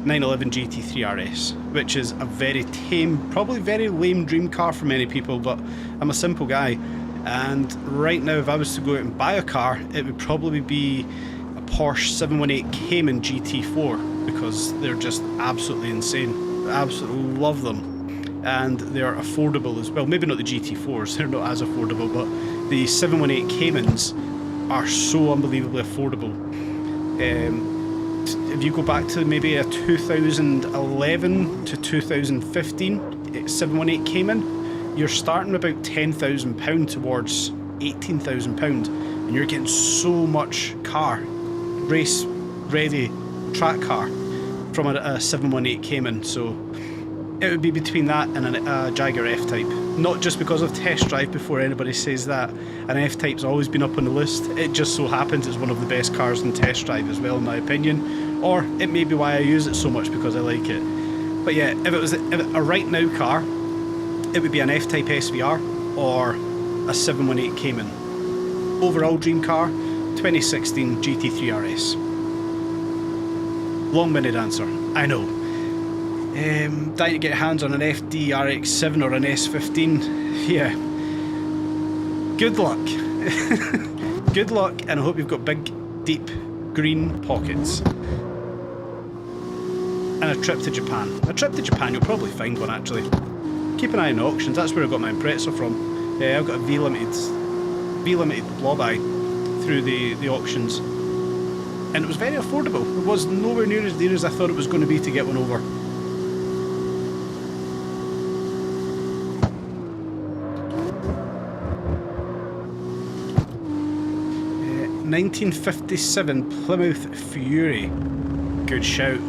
911 GT3 RS, which is a very tame, probably very lame dream car for many people, but I'm a simple guy, and right now if I was to go out and buy a car, it would probably be a Porsche 718 Cayman GT4, because they're just absolutely insane. I absolutely love them, and they're affordable as well. Maybe not the GT4s, they're not as affordable, but the 718 Caymans are so unbelievably affordable. If you go back to maybe a 2011 to 2015 718 Cayman, you're starting about £10,000 towards £18,000, and you're getting so much car, race ready track car from a 718 Cayman. So it would be between that and a Jaguar F-Type. Not just because of test drive, before anybody says that. An F-Type's always been up on the list. It just so happens it's one of the best cars in test drive as well, in my opinion. Or it may be why I use it so much, because I like it. But yeah, if it was a right now car, it would be an F-Type SVR or a 718 Cayman. Overall dream car, 2016 GT3 RS. Long-winded answer, I know. Dying to get hands on an FD RX-7 or an S15. Yeah. Good luck. Good luck, and I hope you've got big, deep, green pockets. And a trip to Japan. A trip to Japan, you'll probably find one actually. Keep an eye on auctions, that's where I got my Impreza from. I've got a V-Limited Blob-Eye through the auctions. And it was very affordable. It was nowhere near as dear as I thought it was going to be to get one over. 1957 Plymouth Fury. Good shout.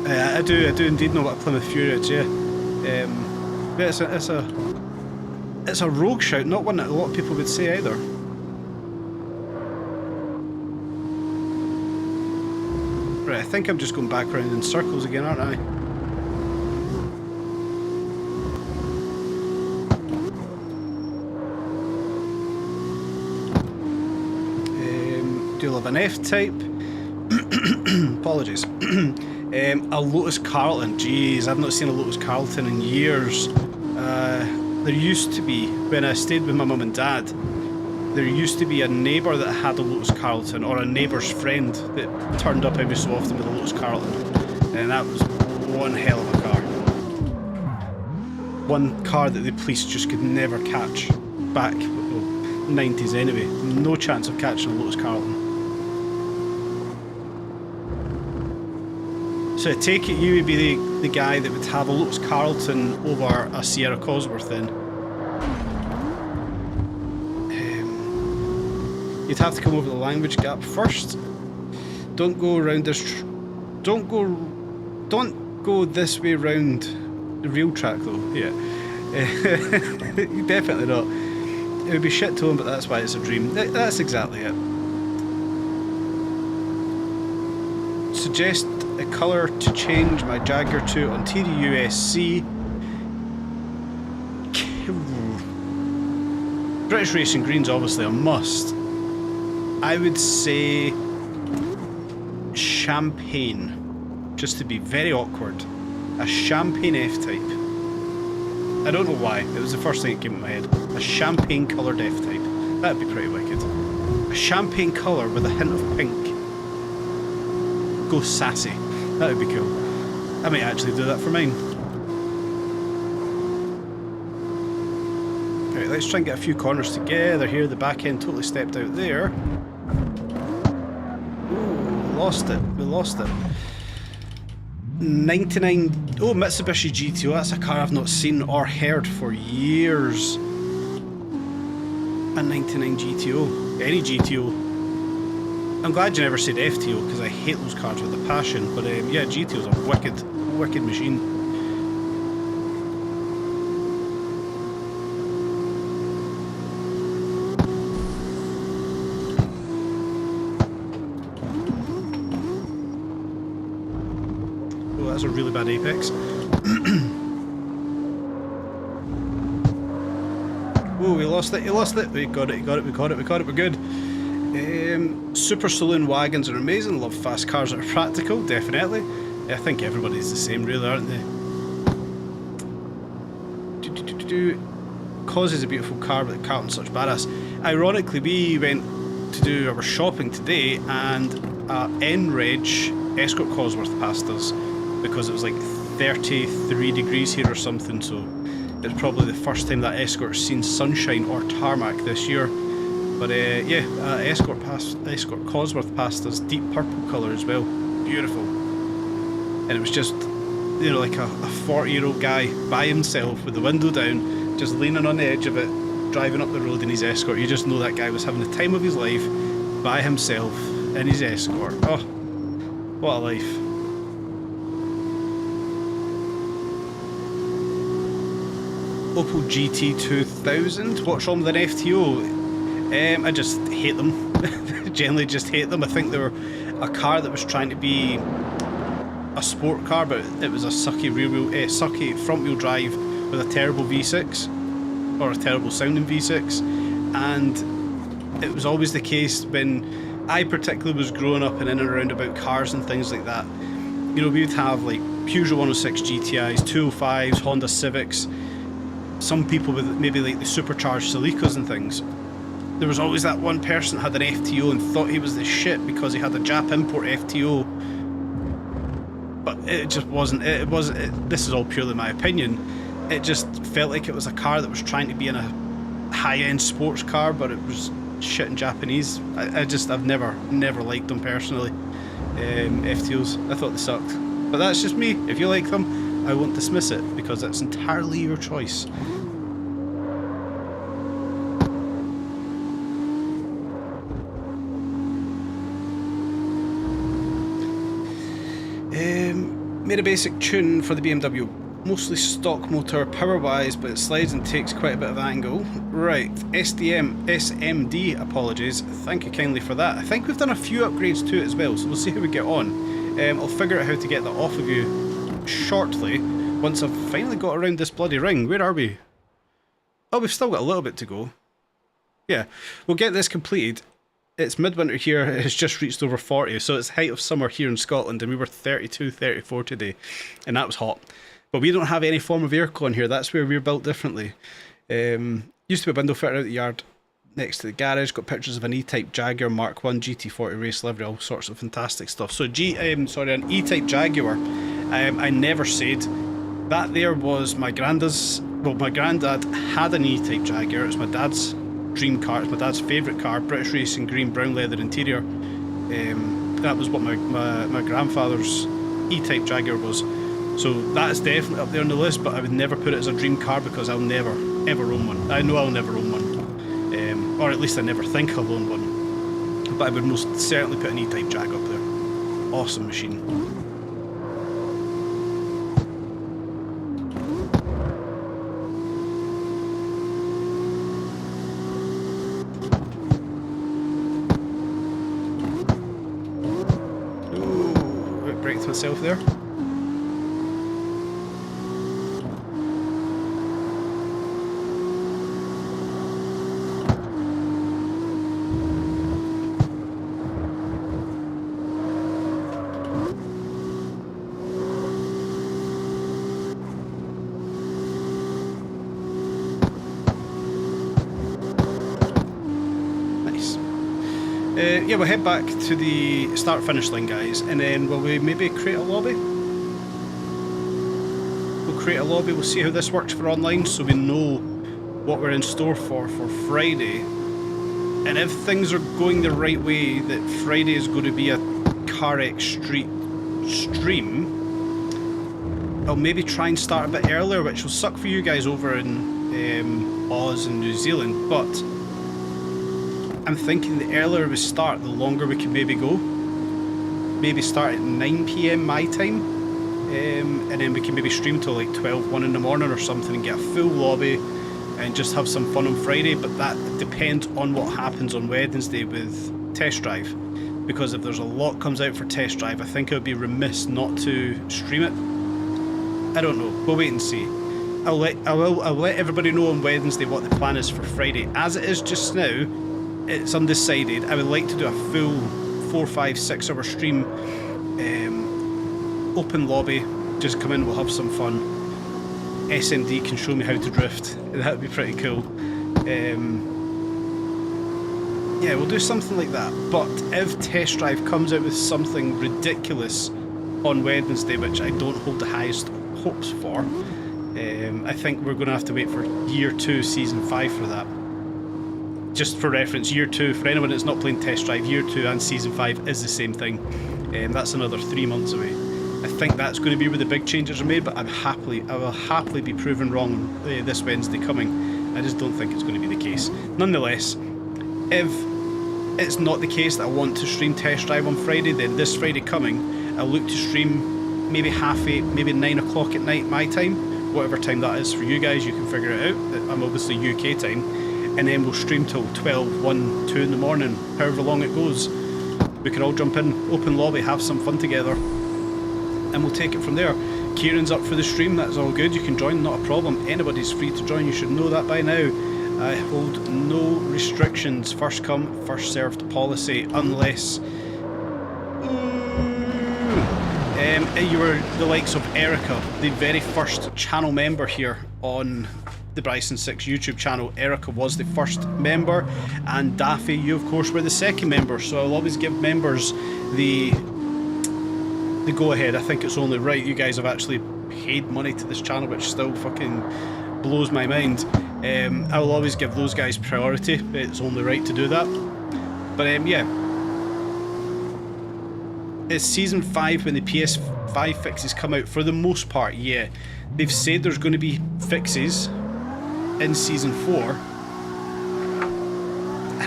I do indeed know what a Plymouth Fury is, yeah. But it's a rogue shout, not one that a lot of people would say either. Right, I think I'm just going back around in circles again, aren't I? Do love an F-Type. Apologies. A Lotus Carlton. Jeez, I've not seen a Lotus Carlton in years. There used to be, when I stayed with my mum and dad, there used to be a neighbour that had a Lotus Carlton, or a neighbour's friend that turned up every so often with a Lotus Carlton, and that was one hell of a car. One car that the police just could never catch back, well, 90s anyway. No chance of catching a Lotus Carlton. So I take it you would be the guy that would have a Lotus Carlton over a Sierra Cosworth then. You'd have to come over the language gap first. Don't go around this. Don't go this way round the real track though. Yeah, definitely not. It would be shit to him, but that's why it's a dream. That's exactly it. Suggest a colour to change my Jaguar to on TDUSC. British Racing Green's obviously a must. I would say champagne, just to be very awkward. A champagne F-Type. I don't know why, it was the first thing that came in my head. A champagne coloured F-Type. That'd be pretty wicked. A champagne colour with a hint of pink. Go sassy. That would be cool. I might actually do that for mine. Right, let's try and get a few corners together here. The back end totally stepped out there. Ooh, we lost it. 99... Oh, Mitsubishi GTO. That's a car I've not seen or heard for years. A 99 GTO. Any GTO. I'm glad you never said FTO, because I hate those cars with a passion. But yeah, GTO's a wicked machine. Oh, that's a really bad apex. Oh, we lost it, We got it, we're good. Super saloon wagons are amazing. Love fast cars that are practical, definitely. I think everybody's the same, really, aren't they? Cause is a beautiful car, but the Carlton's such badass. Ironically, we went to do our shopping today, and NREG Escort Cosworth passed us because it was like 33 degrees here or something. So it's probably the first time that Escort's seen sunshine or tarmac this year. But yeah, Escort Cosworth passed us, deep purple colour as well, beautiful. And it was just, you know, like a 40-year-old guy by himself with the window down, just leaning on the edge of it, driving up the road in his Escort. You just know that guy was having the time of his life by himself in his Escort. Oh, what a life. Opel GT 2000, what's wrong with an FTO? I just hate them. Generally just hate them. I think they were a car that was trying to be a sport car, but it was a sucky sucky front wheel drive with a terrible V6, or a terrible sounding V6, and it was always the case when I particularly was growing up and in and around about cars and things like that. You know, we would have like Peugeot 106 GTIs, 205s, Honda Civics, some people with maybe like the supercharged Celicas and things. There was always that one person that had an FTO and thought he was the shit because he had a Jap import FTO. But it just wasn't. This is all purely my opinion. It just felt like it was a car that was trying to be in a high-end sports car, but it was shit in Japanese. I've never liked them personally. FTOs. I thought they sucked. But that's just me. If you like them, I won't dismiss it because that's entirely your choice. Made a basic tune for the BMW, mostly stock motor power wise, but it slides and takes quite a bit of angle. Right, SMD, apologies, thank you kindly for that. I think we've done a few upgrades to it as well, so we'll see how we get on. I'll figure out how to get that off of you shortly, once I've finally got around this bloody ring. Where are we? Oh, we've still got a little bit to go. Yeah, we'll get this completed. It's midwinter here, it's just reached over 40, so it's height of summer here in Scotland, and we were 32, 34 today, and that was hot. But we don't have any form of aircon here. That's where we're built differently. Used to be a window fitter out the yard next to the garage. Got pictures of an E-Type Jaguar Mark 1 GT40 race livery, all sorts of fantastic stuff. So an E-Type Jaguar. I never said that. There was my granddad's. Well, my granddad had an E-Type Jaguar. It was my dad's dream car. It's my dad's favourite car. British racing green, brown leather interior. That was what my grandfather's E-Type Jaguar was. So that's definitely up there on the list, but I would never put it as a dream car because I'll never, ever own one. I know I'll never own one. Or at least I never think I'll own one. But I would most certainly put an E-Type Jag up there. Awesome machine. Ooh, braked myself there. Yeah, we'll head back to the start-finish line, guys, and then will we maybe create a lobby? We'll create a lobby, we'll see how this works for online so we know what we're in store for Friday. And if things are going the right way, that Friday is going to be a CarX Street stream, I'll maybe try and start a bit earlier, which will suck for you guys over in Oz and New Zealand, but I'm thinking the earlier we start, the longer we can maybe go. Maybe start at 9 PM my time, and then we can maybe stream till like 12, 1 in the morning or something and get a full lobby and just have some fun on Friday. But that depends on what happens on Wednesday with Test Drive. Because if there's a lot comes out for Test Drive, I think it would be remiss not to stream it. I don't know, we'll wait and see. I'll let everybody know on Wednesday what the plan is for Friday. As it is just now, it's undecided. I would like to do a full 4, 5, 6 hour stream, open lobby, just come in, we'll have some fun. SMD can show me how to drift, that would be pretty cool. Yeah, we'll do something like that. But if Test Drive comes out with something ridiculous on Wednesday, which I don't hold the highest hopes for, I think we're going to have to wait for Year 2 Season 5 for that. Just for reference, Year 2, for anyone that's not playing Test Drive, Year 2 and Season 5 is the same thing. That's another 3 months away. I think that's going to be where the big changes are made, but I will happily be proven wrong this Wednesday coming. I just don't think it's going to be the case. Nonetheless, if it's not the case that I want to stream Test Drive on Friday, then this Friday coming, I'll look to stream maybe 8:30, maybe 9 o'clock at night my time. Whatever time that is for you guys, you can figure it out. I'm obviously UK time. And then we'll stream till 12, 1, 2 in the morning, however long it goes. We can all jump in, open lobby, have some fun together, and we'll take it from there. Kieran's up for the stream, that's all good, you can join, not a problem. Anybody's free to join, you should know that by now. I hold no restrictions, first come, first served policy, unless you were the likes of Erica, the very first channel member here on the Bryson 6 YouTube channel. Erica was the first member, and Daffy, you of course were the second member, so I'll always give members the go ahead. I think it's only right. You guys have actually paid money to this channel, which still fucking blows my mind. I will always give those guys priority. It's only right to do that. But yeah, it's Season 5 when the PS5 fixes come out. For the most part, yeah, they've said there's going to be fixes in Season 4. I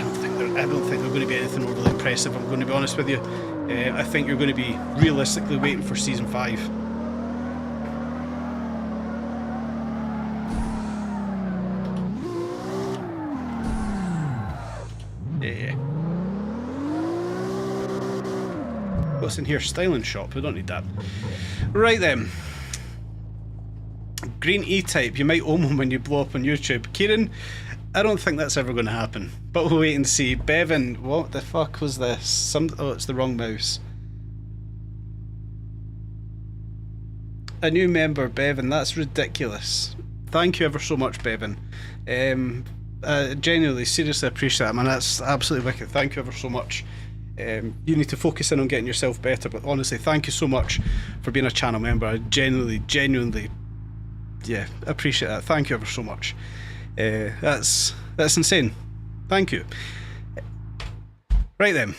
don't think they're going to be anything overly impressive, I'm going to be honest with you. I think you're going to be realistically waiting for Season 5. Yeah. What's in here? Styling shop, we don't need that. Right then. Green E-Type, you might own one when you blow up on YouTube. Kieran, I don't think that's ever going to happen, but we'll wait and see. Bevan, what the fuck was this? Oh, it's the wrong mouse. a new member, Bevan. That's ridiculous. Thank you ever so much, Bevan. Genuinely, seriously appreciate that, man. That's absolutely wicked. Thank you ever so much. You need to focus in on getting yourself better, but honestly, thank you so much for being a channel member. I genuinely, yeah, appreciate that. Thank you ever so much. That's insane. Thank you. Right then.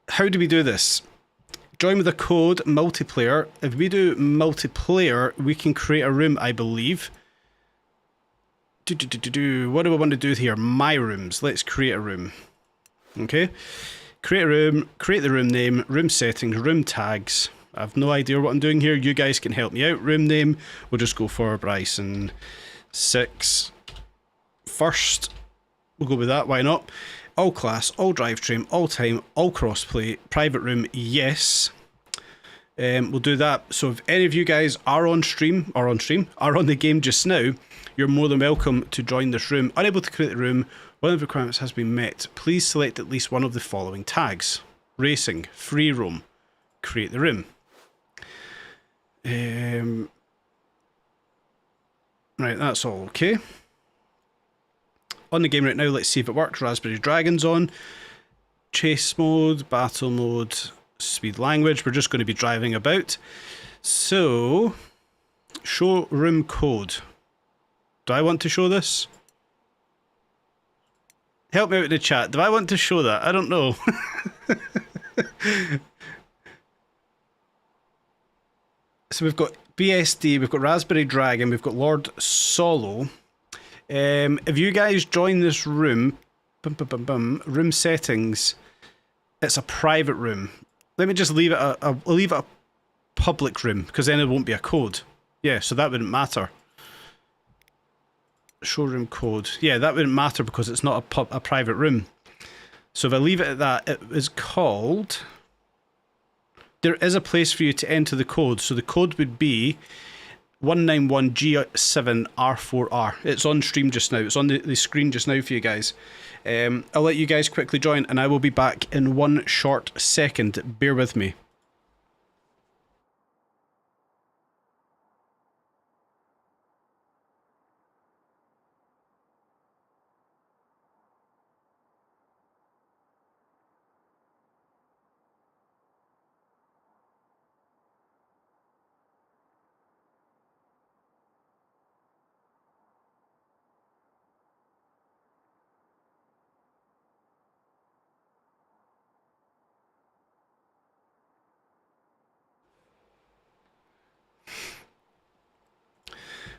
How do we do this? Join with a code, multiplayer. If we do multiplayer, we can create a room, I believe. What do I want to do here? My rooms. Let's create a room. Okay. Create a room, create the room name, room settings, room tags. I have no idea what I'm doing here. You guys can help me out. Room name, we'll just go for Bryson 6 first. We'll go with that, why not? All class, all drivetrain, all time, all crossplay, private room, yes. We'll do that. So if any of you guys are on the game just now, you're more than welcome to join this room. Unable to create the room, one of the requirements has been met. Please select at least one of the following tags. Racing, free roam, create the room. Right, that's all okay. On the game right now, let's see if it works. Raspberry Dragon's on. Chase mode, battle mode, speed language. We're just going to be driving about. So, show room code. Do I want to show this? Help me out in the chat. Do I want to show that? I don't know. So we've got BSD, we've got Raspberry Dragon, we've got Lord Solo. If you guys join this room, room settings, it's a private room. Let me just leave it I'll leave it a public room, because then it won't be a code. Yeah, so that wouldn't matter. Showroom code. Yeah, that wouldn't matter because it's not a private room. So if I leave it at that, it is called... There is a place for you to enter the code. So the code would be 191G7R4R. It's on stream just now. It's on the screen just now for you guys. I'll let you guys quickly join and I will be back in one short second. Bear with me.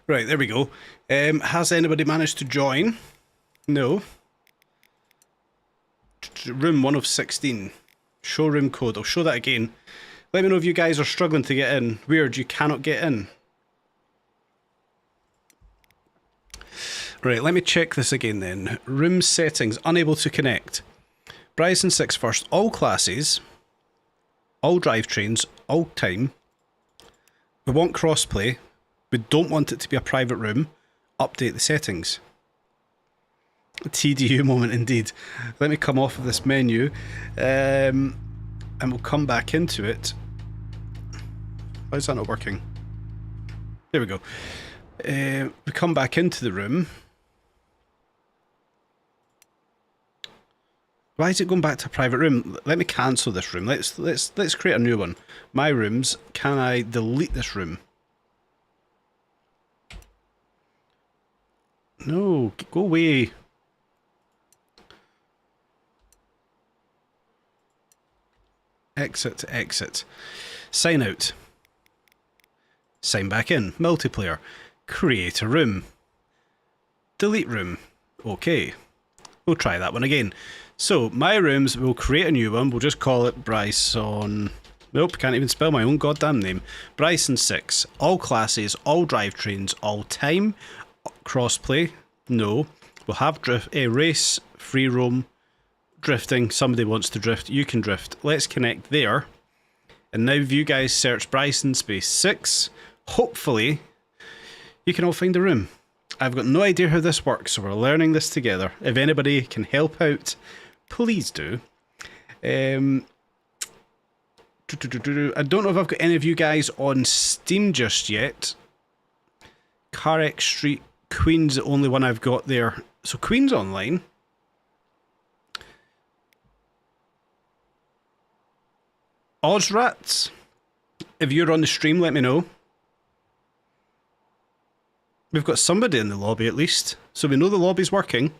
Right, there we go. Has anybody managed to join? No. Room 1 of 16. Showroom code. I'll show that again. Let me know if you guys are struggling to get in. Weird, you cannot get in. Right, let me check this again then. Room settings. Unable to connect. Bryson 6 first. All classes. All drivetrains. All time. We want crossplay. We don't want it to be a private room. Update the settings. A TDU moment indeed. Let me come off of this menu and we'll come back into it. Why is that not working? There we go. We come back into the room. Why is it going back to a private room? Let me cancel this room. Let's create a new one. My rooms. Can I delete this room? No, go away. Exit, exit. Sign out. Sign back in. Multiplayer. Create a room. Delete room. Okay. We'll try that one again. So, my rooms, we'll create a new one. We'll just call it Bryson... Nope, can't even spell my own goddamn name. Bryson 6. All classes, all drivetrains, all time. Crossplay, no. We'll have drift, race, free roam, drifting. Somebody wants to drift, you can drift. Let's connect there. And now if you guys search Bryson space 6, hopefully you can all find a room. I've got no idea how this works, so we're learning this together. If anybody can help out, please do. I don't know if I've got any of you guys on Steam just yet. CarX Street Queen's the only one I've got there. So Queen's online. Ozrats, if you're on the stream, let me know. We've got somebody in the lobby at least, so we know the lobby's working.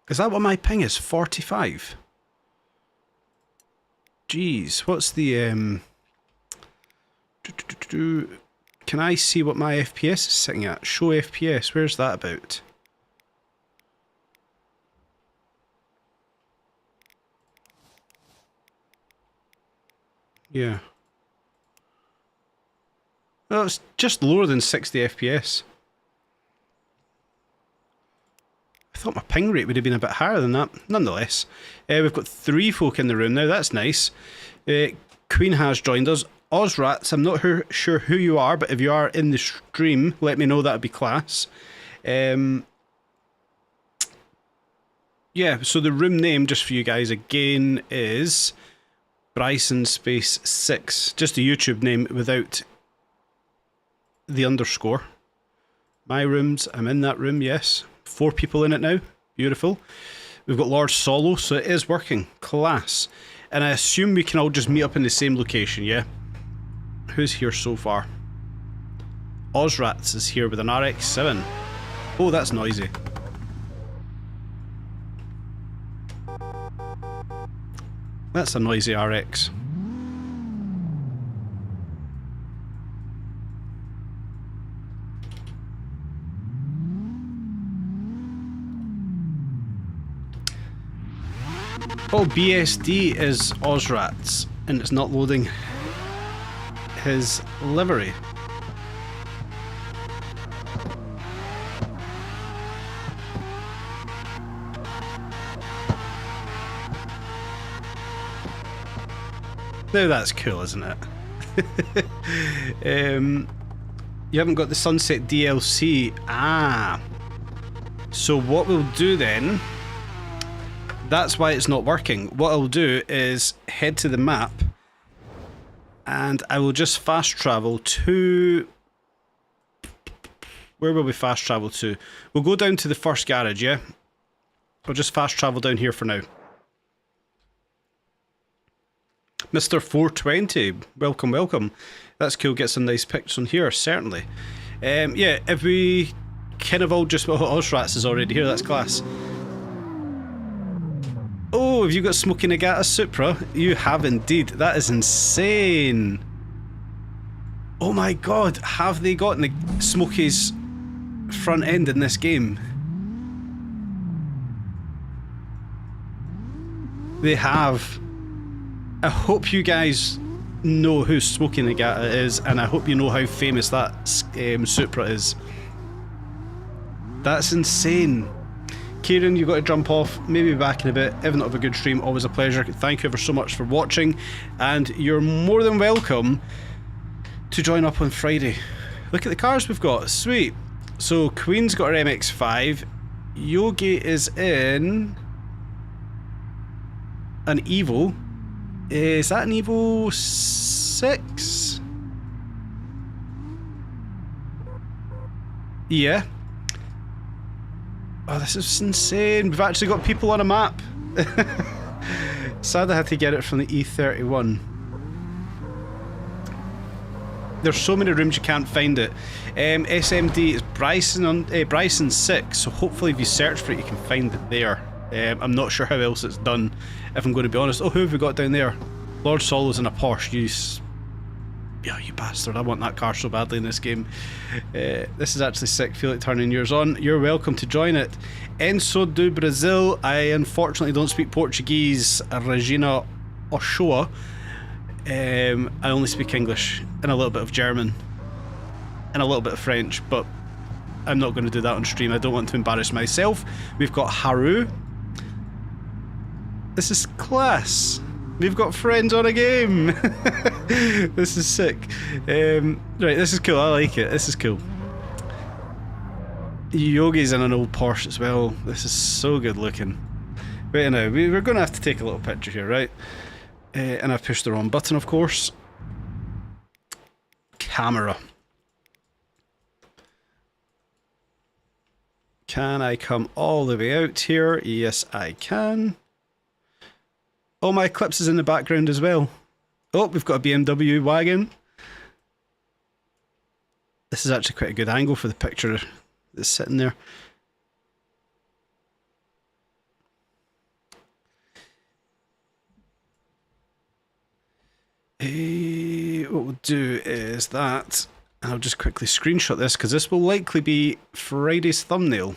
Is that what my ping is? 45? Jeez, what's the... Can I see what my FPS is sitting at? Show FPS, where's that about? Yeah. Well, it's just lower than 60 FPS. I thought my ping rate would have been a bit higher than that. Nonetheless, we've got 3 folk in the room now. That's nice. Queen has joined us. Ozrats, I'm not sure who you are, but if you are in the stream, let me know. That would be class. Yeah, so the room name, just for you guys again, is Bryson Space 6. Just a YouTube name without the underscore. My rooms, I'm in that room, yes. 4 people in it now. Beautiful. We've got Lord Solo, so it is working. Class. And I assume we can all just meet up in the same location, yeah? Who's here so far? Ozrats is here with an RX-7. Oh, that's noisy. That's a noisy RX. Oh, BSD is Ozrats, and it's not loading his livery. Now that's cool, isn't it? You haven't got the Sunset DLC. Ah. So what we'll do then... That's why it's not working. What I'll do is head to the map and I will just fast travel to... Where will we fast travel to? We'll go down to the first garage, yeah? We'll just fast travel down here for now. Mr. 420, welcome, welcome. That's cool, get some nice pics on here, certainly. Yeah, if we kind of all just... Oh, Ozrats is already here, that's class. Oh, have you got Smokey Nagata Supra? You have indeed. That is insane. Oh my god, have they got Smokey's front end in this game? They have. I hope you guys know who Smokey Nagata is, and I hope you know how famous that Supra is. That's insane. Kieran, you've got to jump off, maybe back in a bit. If not, have a good stream, always a pleasure. Thank you ever so much for watching, and you're more than welcome to join up on Friday. Look at the cars we've got, sweet. So Queen's got her MX-5, Yogi is in an Evo. Is that an Evo 6? Yeah. Oh, this is insane. We've actually got people on a map. Sad I had to get it from the E31. There's so many rooms you can't find it. SMD is Bryson 6, so hopefully if you search for it you can find it there. I'm not sure how else it's done, if I'm going to be honest. Oh, who have we got down there? Lord Solo's in a Porsche. Yeah, you bastard, I want that car so badly in this game. This is actually sick, feel like turning yours on. You're welcome to join it. Enzo do Brazil, I unfortunately don't speak Portuguese. Regina Ochoa, I only speak English and a little bit of German and a little bit of French, but I'm not going to do that on stream. I don't want to embarrass myself. We've got Haru. This is class. We've got friends on a game. This is sick. Right, this is cool. I like it. This is cool. Yogi's in an old Porsche as well. This is so good looking. Wait now, we're going to have to take a little picture here, right? And I've pushed the wrong button, of course. Camera. Can I come all the way out here? Yes, I can. Oh, my Eclipse is in the background as well. Oh, we've got a BMW wagon. This is actually quite a good angle for the picture that's sitting there. What we'll do is that, and I'll just quickly screenshot this because this will likely be Friday's thumbnail.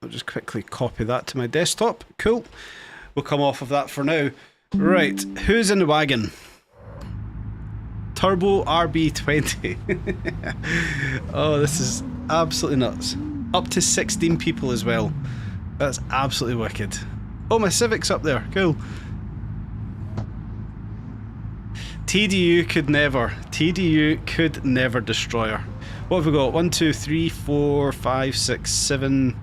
I'll just quickly copy that to my desktop. Cool. We'll come off of that for now. Right, who's in the wagon? Turbo RB20. Oh, this is absolutely nuts. Up to 16 people as well. That's absolutely wicked. Oh, my Civic's up there. Cool. TDU could never. TDU could never destroy her. What have we got? 1, 2, 3, 4, 5, 6, 7.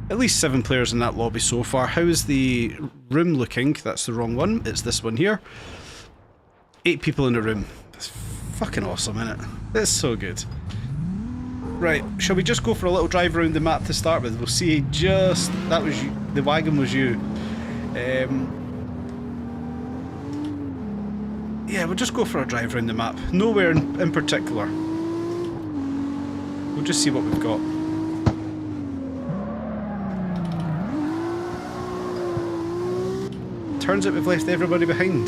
At least 7 players in that lobby so far. How is the room looking? That's the wrong one. It's this one here. 8 people in the room. That's fucking awesome, isn't it? That's so good. Right, shall we just go for a little drive around the map to start with? We'll see just... That was you. The wagon was you. Yeah, we'll just go for a drive around the map. Nowhere in particular. We'll just see what we've got. Turns out we've left everybody behind.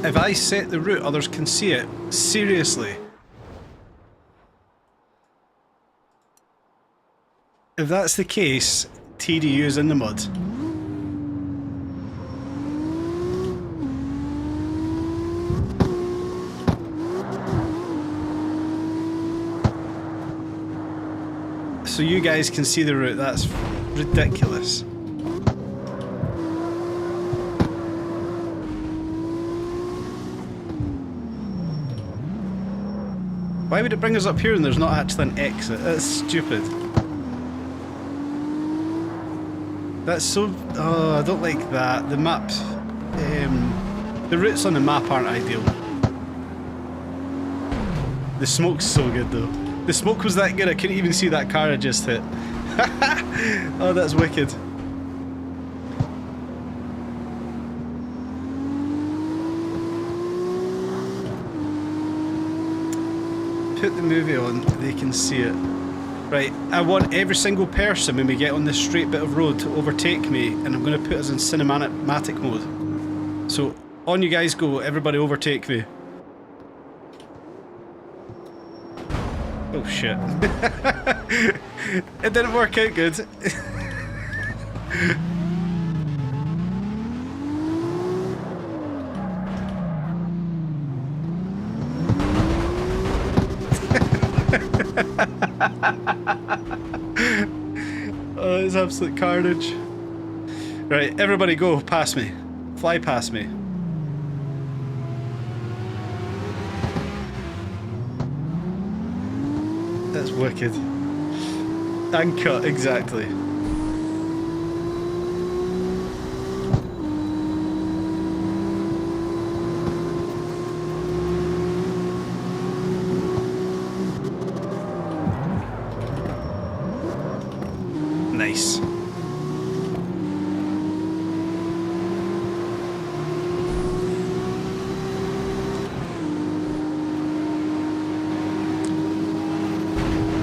If I set the route, others can see it. Seriously. If that's the case, TDU is in the mud. So you guys can see the route. That's ridiculous. Why would it bring us up here and there's not actually an exit? That's stupid. That's so... Oh, I don't like that. The maps... the routes on the map aren't ideal. The smoke's so good though. The smoke was that good I couldn't even see that car I just hit. Oh, that's wicked. Put the movie on, they can see it. Right, I want every single person when we get on this straight bit of road to overtake me, and I'm going to put us in cinematic mode. So, on you guys go, everybody overtake me. Oh shit. It didn't work out good. Oh, it's absolute carnage. Right, everybody go, past me. Fly past me. That's wicked. And cut, exactly. Nice.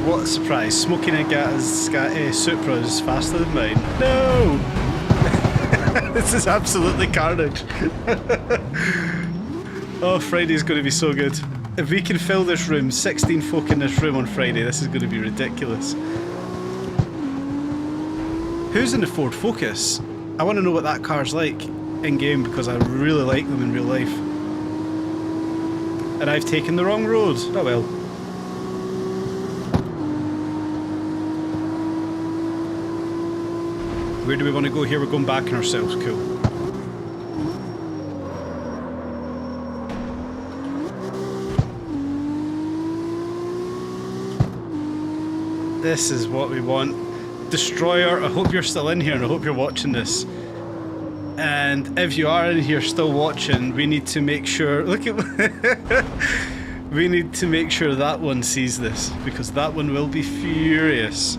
What a surprise. Smoking a Supra is faster than mine. No! This is absolutely carnage. Oh, Friday's going to be so good. If we can fill this room, 16 folk in this room on Friday, this is going to be ridiculous. Who's in the Ford Focus? I want to know what that car's like in-game because I really like them in real life. And I've taken the wrong road. Oh well. Where do we want to go here? We're going back on ourselves. Cool. This is what we want. Destroyer, I hope you're still in here and I hope you're watching this. And if you are in here still watching, we need to make sure... Look at... We need to make sure that one sees this, because that one will be furious.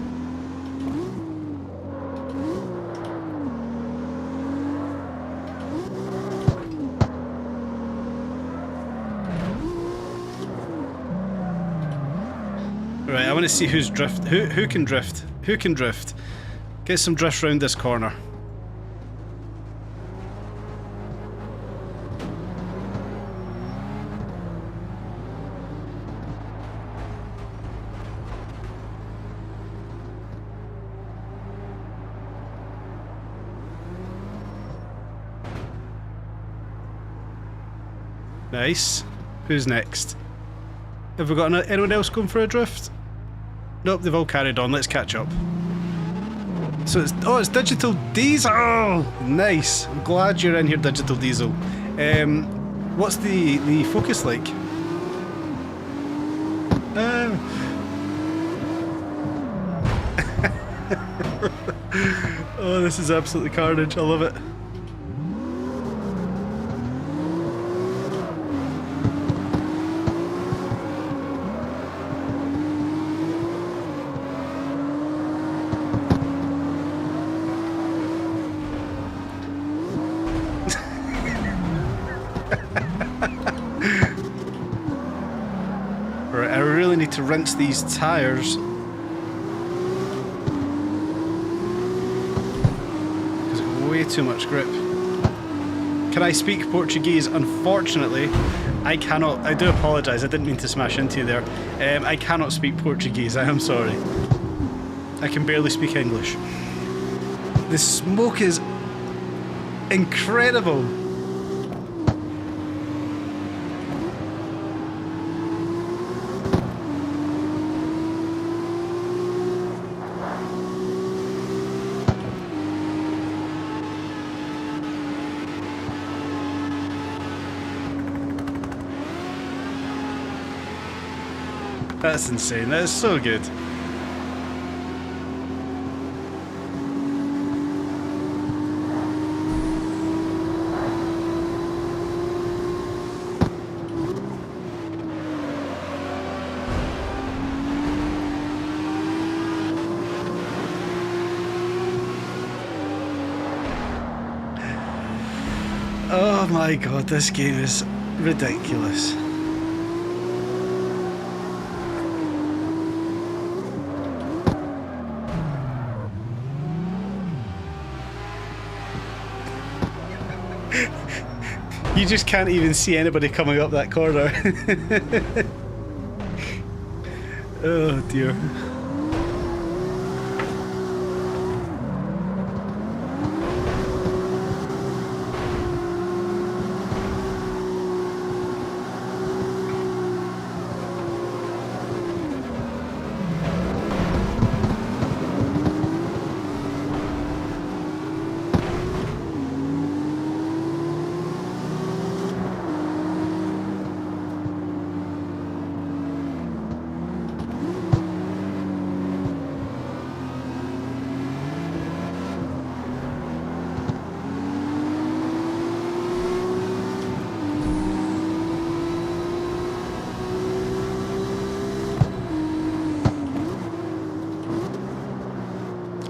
Right, I want to see who's drift. Who can drift? Who can drift? Get some drift round this corner. Nice. Who's next? Have we got anyone else going for a drift? Nope, they've all carried on. Let's catch up. So it's Digital Diesel. Oh, nice. I'm glad you're in here, Digital Diesel. What's the focus like? Oh, this is absolutely carnage. I love it. Right, I really need to rinse these tyres. Because it's got way too much grip. Can I speak Portuguese? Unfortunately, I cannot. I do apologise, I didn't mean to smash into you there. I cannot speak Portuguese, I am sorry. I can barely speak English. The smoke is incredible. That's insane. That is so good. Oh my god, this game is ridiculous. You just can't even see anybody coming up that corner. Oh dear.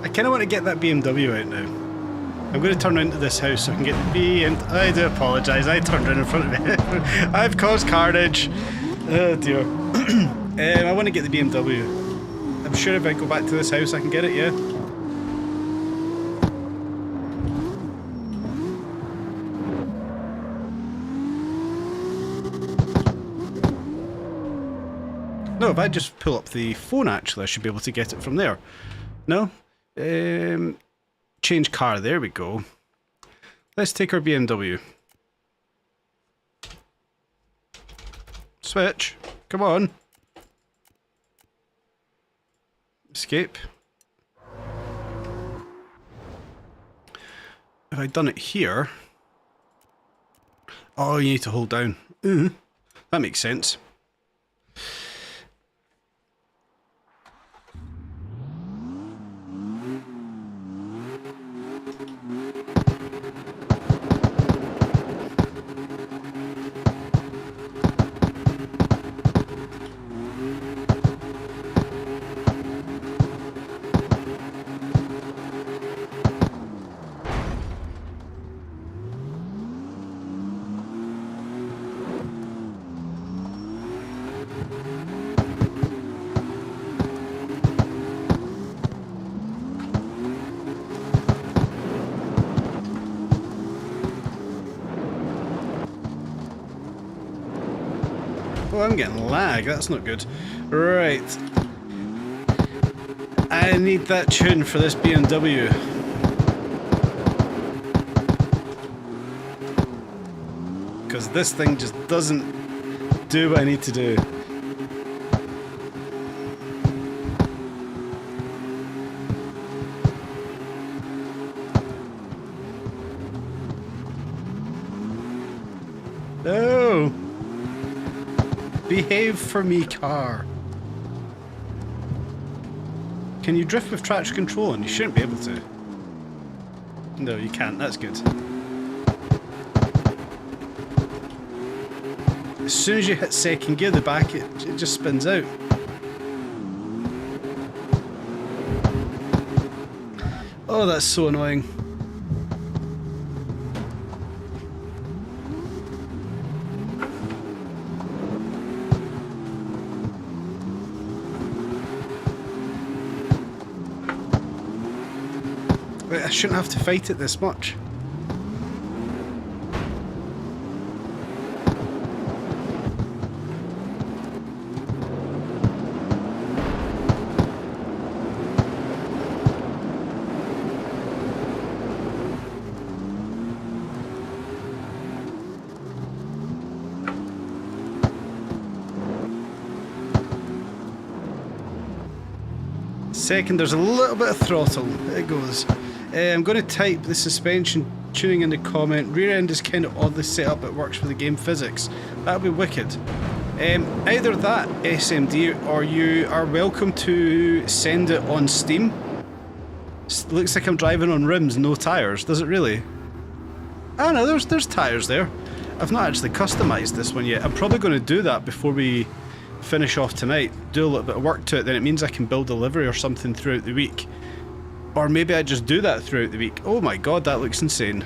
I kind of want to get that BMW out now. I'm going to turn around to this house so I can get the B, and I do apologise, I turned around in front of it. I've caused carnage. Oh dear. I want to get the BMW. I'm sure if I go back to this house I can get it, yeah? No, if I just pull up the phone actually I should be able to get it from there. No? Change car, there we go. Let's take our BMW. Switch, come on. Escape. if I'd done it here... Oh, you need to hold down. That makes sense. Oh, I'm getting lag, that's not good. Right. I need that tune for this BMW. Because this thing just doesn't do what I need to do. No! Behave for me, car. Can you drift with traction control? And you shouldn't be able to. No, you can't. That's good. As soon as you hit second gear, the back, it just spins out. Oh, that's so annoying. I shouldn't have to fight it this much. Second, there's a little bit of throttle. It goes. I'm going to type the suspension tuning in the comment. Rear end is kind of oddly set up, it works for the game physics. That'll be wicked. Either that, SMD, or you are welcome to send it on Steam. Looks like I'm driving on rims, no tyres. Does it really? Oh no, there's tyres there. I've not actually customised this one yet. I'm probably going to do that before we finish off tonight. Do a little bit of work to it, then it means I can build a livery or something throughout the week. Or maybe I just do that throughout the week. Oh my god, that looks insane.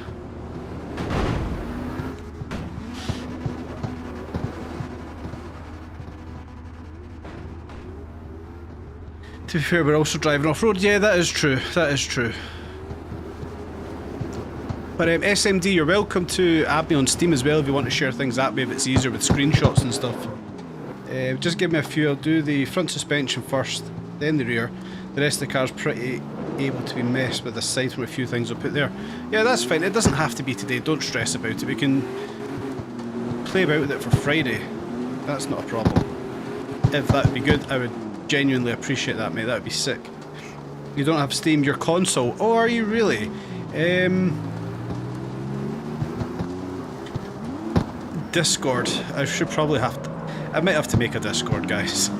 To be fair, we're also driving off-road. Yeah, that is true. That is true. But SMD, you're welcome to add me on Steam as well if you want to share things that way, if it's easier with screenshots and stuff. Just give me a few. I'll do the front suspension first, then the rear. The rest of the car's pretty able to be messed with aside from a few things I'll put there. Yeah, that's fine. It doesn't have to be today. Don't stress about it. We can play about with it for Friday. That's not a problem. If that would be good, I would genuinely appreciate that, mate. That would be sick. You don't have Steam, your console. Oh, are you really? Discord. I should probably have to... I might have to make a Discord, guys.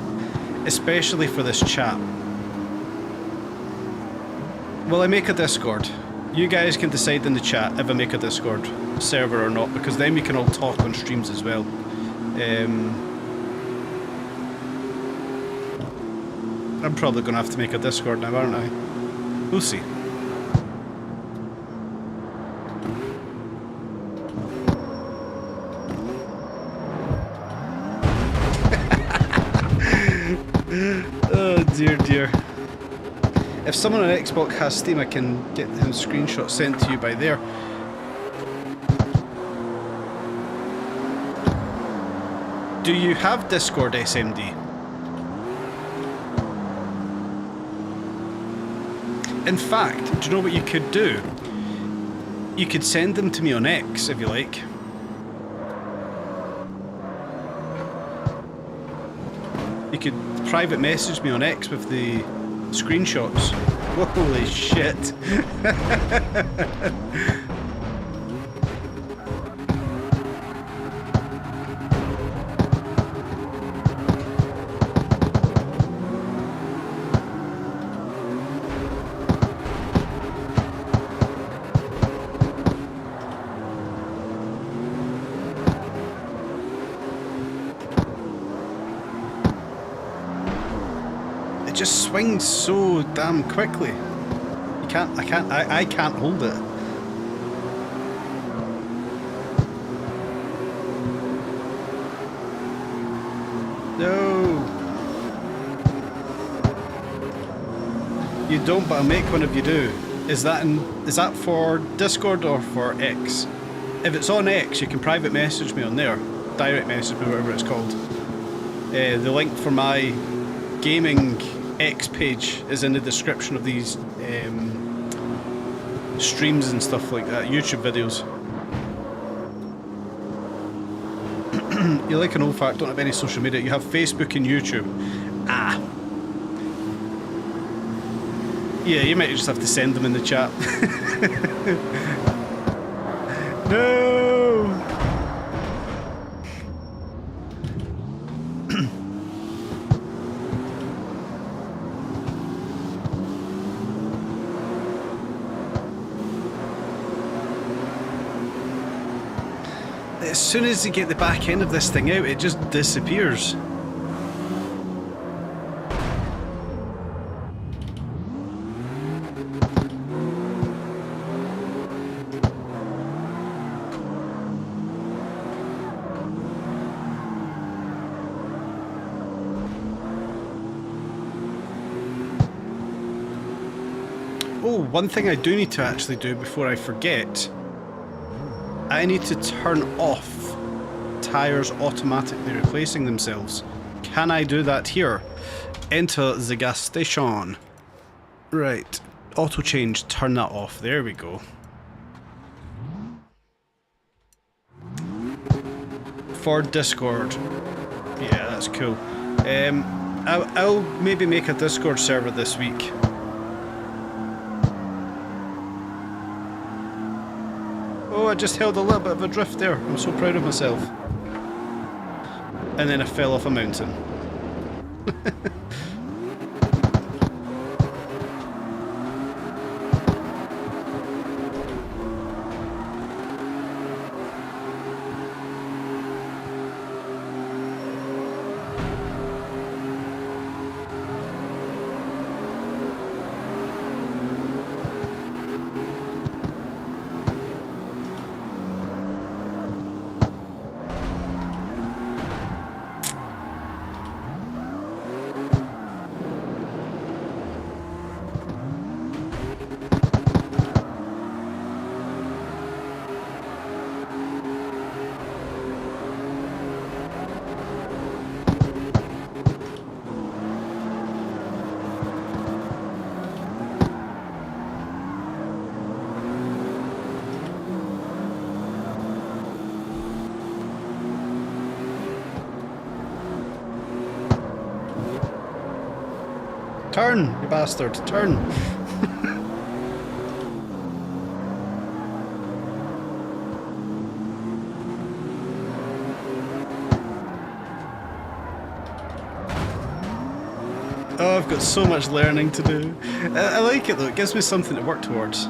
Especially for this chat. Will I make a Discord? You guys can decide in the chat if I make a Discord server or not, because then we can all talk on streams as well. I'm probably going to have to make a Discord now, aren't I? We'll see. Oh dear, dear. If someone on Xbox has Steam, I can get him screenshots sent to you by there. Do you have Discord, SMD? In fact, do you know what you could do? You could send them to me on X, if you like. You could private message me on X with the screenshots. Holy shit. It just swings so damn quickly. You can't, I can't hold it. No. You don't, but I'll make one if you do. Is that for Discord or for X? If it's on X, you can private message me on there. Direct message me, whatever it's called. The link for my gaming X page is in the description of these streams and stuff like that, YouTube videos. You're like an old fart, don't have any social media. You have Facebook and YouTube. Ah. Yeah, you might just have to send them in the chat. No! As soon as you get the back end of this thing out, it just disappears. Oh, one thing I do need to actually do before I forget. I need to turn off tyres automatically replacing themselves. Can I do that here? Enter the gas station. Right. Auto change, turn that off. There we go. For Discord. Yeah, that's cool. I'll maybe make a Discord server this week. Oh, I just held a little bit of a drift there. I'm so proud of myself. And then I fell off a mountain. Turn, you bastard, turn. Oh, I've got so much learning to do. I like it though, it gives me something to work towards.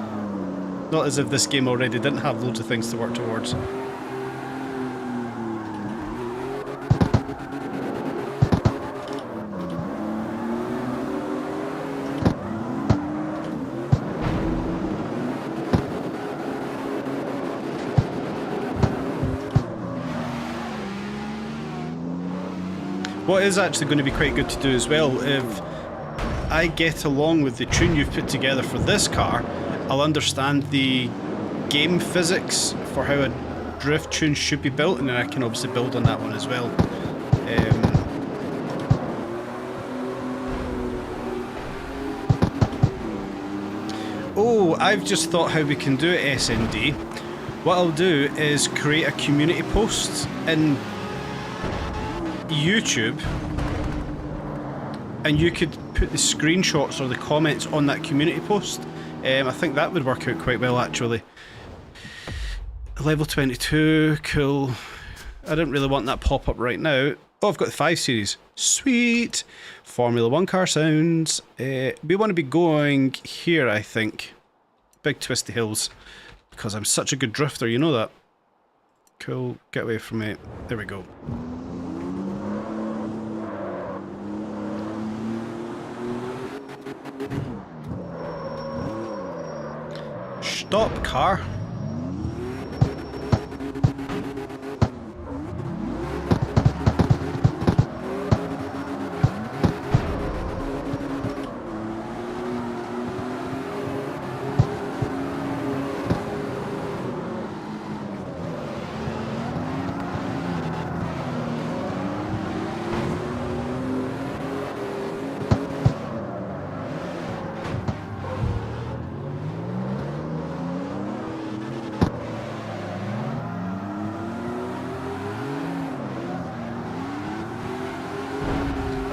Not as if this game already didn't have loads of things to work towards. What is actually going to be quite good to do as well, if I get along with the tune you've put together for this car, I'll understand the game physics for how a drift tune should be built, and then I can obviously build on that one as well. Oh, I've just thought how we can do it, SND. What I'll do is create a community post in YouTube, and you could put the screenshots or the comments on that community post. I think that would work out quite well actually. Level 22, cool. I didn't really want that pop-up right now. Oh, I've got the 5 Series. Sweet! Formula 1 car sounds. We want to be going here, I think. Big twisty hills. Because I'm such a good drifter, you know that. Cool, get away from me. There we go. Stop, car.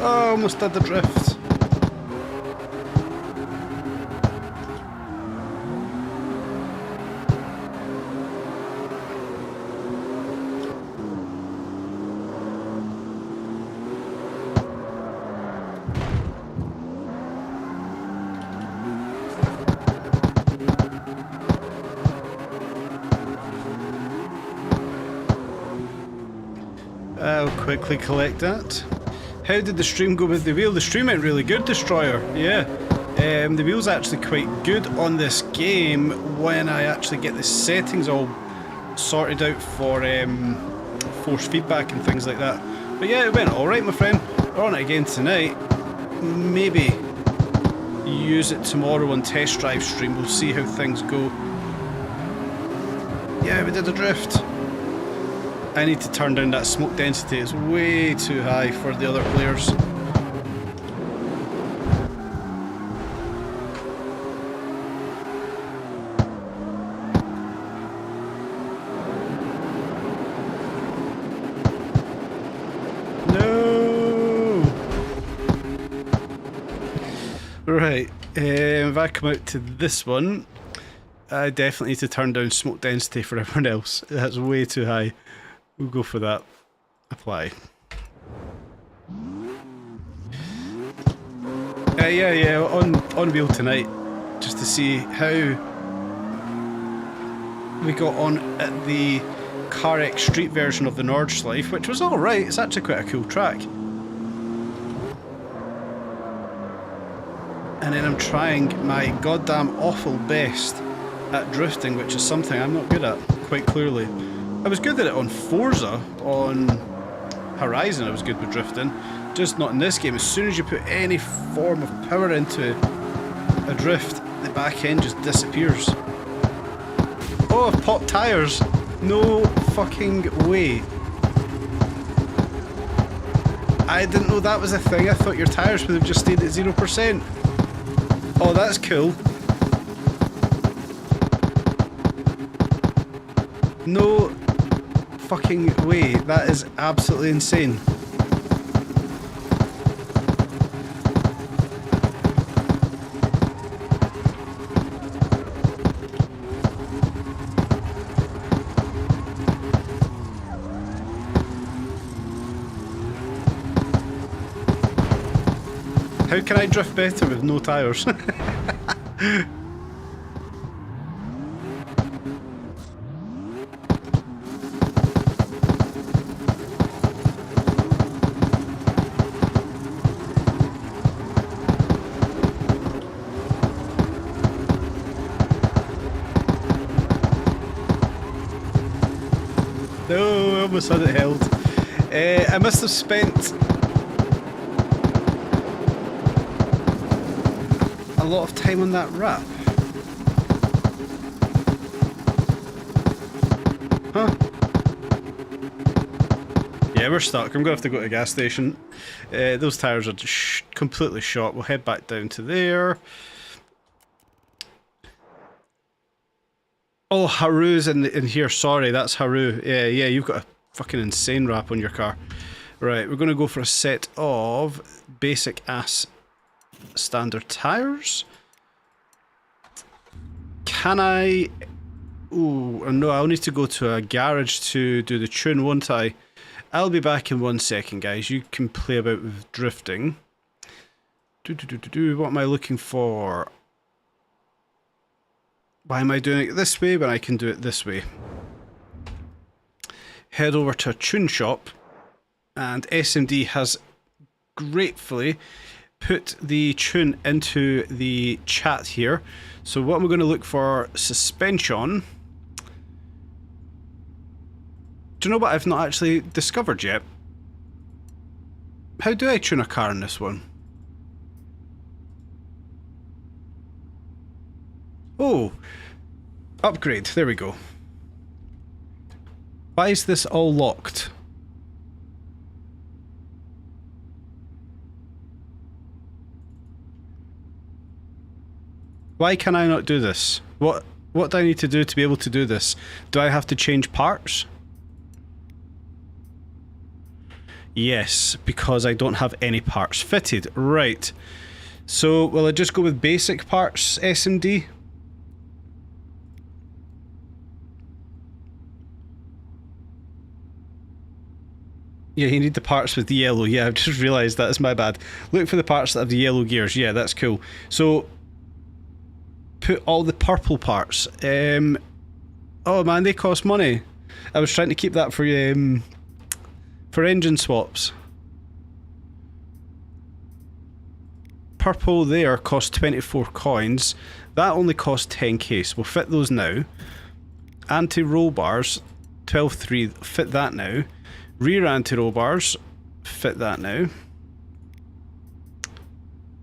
Oh, almost did the drift. I'll quickly collect that. How did the stream go with the wheel? The stream went really good, Destroyer. Yeah. The wheel's actually quite good on this game when I actually get the settings all sorted out for force feedback and things like that. But yeah, it went alright, my friend. We're on it again tonight. Maybe use it tomorrow on test drive stream. We'll see how things go. Yeah, we did a drift. I need to turn down that smoke density. It's way too high for the other players. No! Right, if I come out to this one, I definitely need to turn down smoke density for everyone else. That's way too high. We'll go for that. Apply. Yeah, on wheel tonight, just to see how we got on at the CarX street version of the Nordschleife, which was alright. It's actually quite a cool track. And then I'm trying my goddamn awful best at drifting, which is something I'm not good at, quite clearly. I was good at it on Forza, on Horizon I was good with drifting, just not in this game. As soon as you put any form of power into a drift, the back end just disappears. Oh, I've popped tyres! No fucking way. I didn't know that was a thing. I thought your tyres would have just stayed at 0%. Oh, that's cool. No fucking way. That is absolutely insane. How can I drift better with no tyres? No, I almost had it held. I must have spent a lot of time on that wrap. Huh? Yeah, we're stuck. I'm going to have to go to a gas station. Those tyres are just completely shot. We'll head back down to there. Oh, Haru's in here. Sorry, that's Haru. Yeah, you've got a fucking insane wrap on your car. Right, we're going to go for a set of basic ass standard tyres. Can I... Ooh, no, I'll need to go to a garage to do the tune, won't I? I'll be back in 1 second, guys. You can play about with drifting. What am I looking for? Why am I doing it this way when I can do it this way? Head over to a tune shop, and SMD has gratefully put the tune into the chat here. So what we're going to look for, suspension. Do you know what I've not actually discovered yet? How do I tune a car in this one? Oh, upgrade, there we go. Why is this all locked? Why can I not do this? What do I need to do to be able to do this? Do I have to change parts? Yes, because I don't have any parts fitted. Right. So, will I just go with basic parts, SMD? Yeah, you need the parts with the yellow. Yeah, I've just realised that. It's my bad. Look for the parts that have the yellow gears. Yeah, that's cool. So, put all the purple parts. Oh man, they cost money. I was trying to keep that for engine swaps. Purple there cost 24 coins. That only cost 10k, so we'll fit those now. Anti-roll bars, 12.3, fit that now. Rear anti-roll bars, fit that now.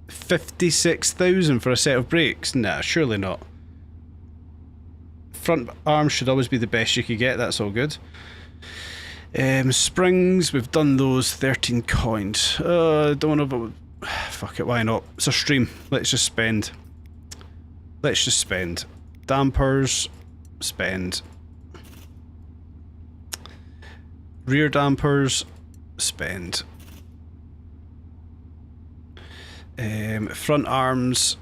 56,000 for a set of brakes? Nah, surely not. Front arms should always be the best you could get, that's all good. Springs, we've done those, 13 coins. Don't know about... Fuck it, why not? It's a stream, let's just spend. Let's just spend. Dampers, spend. Rear dampers, spend. Front arms,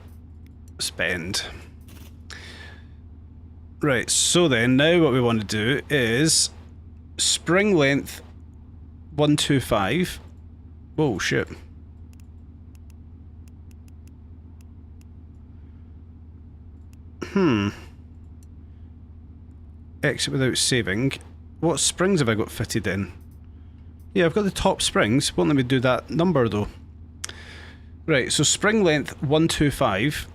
spend. Right, so then now what we want to do is spring length 125. Whoa, shit. Exit without saving. What springs have I got fitted in? Yeah, I've got the top springs. Won't let me do that number though. Right, so spring length 125.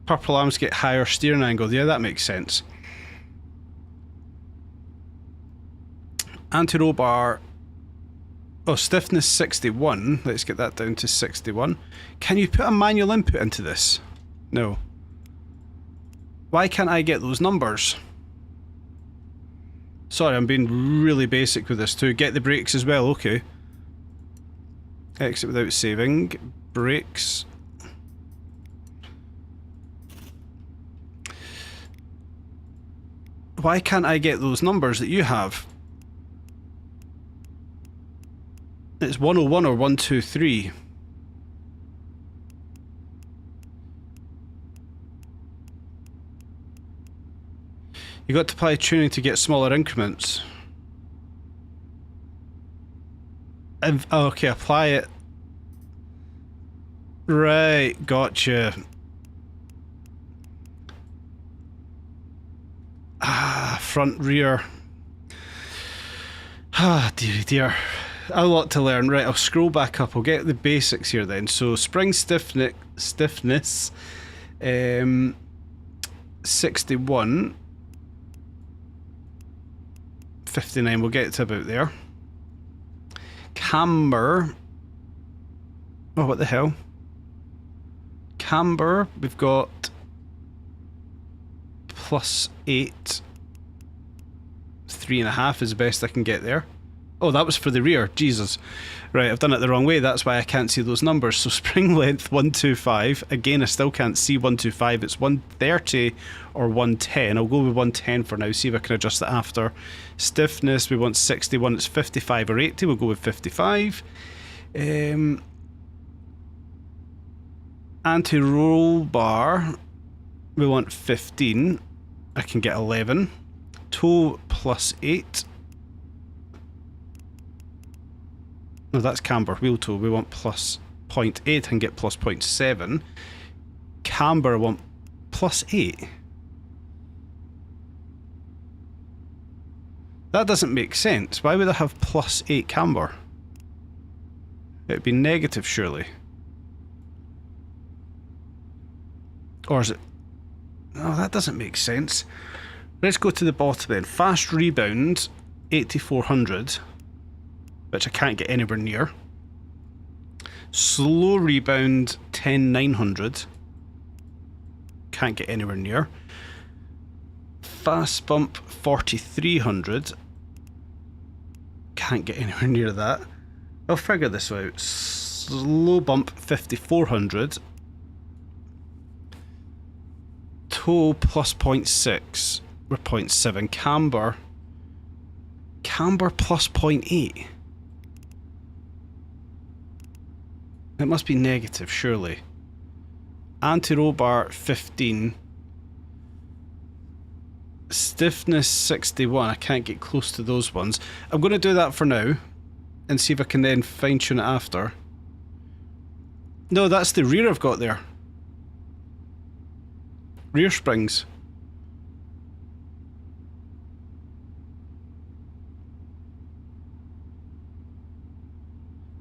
Purple arms get higher steering angle. Yeah, that makes sense. Anti-roll bar. Oh, stiffness 61. Let's get that down to 61. Can you put a manual input into this? No. Why can't I get those numbers? Sorry, I'm being really basic with this too. Get the brakes as well, okay. Exit without saving. Brakes. Why can't I get those numbers that you have? It's 101 or 123. You got to apply tuning to get smaller increments. Okay, apply it. Right, gotcha. Front, rear. Dearie dear. A lot to learn. Right, I'll scroll back up. I'll get the basics here then. So, spring stiffness 61. 59, we'll get to about there. Camber. Oh, what the hell? Camber, we've got +8. 3.5 is the best I can get there. Oh, that was for the rear. Jesus. Right, I've done it the wrong way. That's why I can't see those numbers. So spring length 125. Again, I still can't see 125. It's 130 or 110. I'll go with 110 for now. See if I can adjust it after. Stiffness, we want 61. It's 55 or 80. We'll go with 55. Anti-roll bar, we want 15. I can get 11. Toe +8. No, that's camber. Wheel toe. We want 0.8, I can get plus 0.7. Camber, I want plus 8. That doesn't make sense. Why would I have plus 8 camber? It'd be negative, surely. Or is it... No, that doesn't make sense. Let's go to the bottom then. Fast rebound, 8400, which I can't get anywhere near. Slow rebound, 10900. Can't get anywhere near. Fast bump, 4300. Can't get anywhere near that. I'll figure this out. Slow bump, 5400. Toe plus 0.6 or 0.7. Camber. Camber plus 0.8. It must be negative, surely. Anti-roll bar 15. Stiffness 61. I can't get close to those ones. I'm going to do that for now and see if I can then fine tune it after. No, that's the rear I've got there. Rear springs.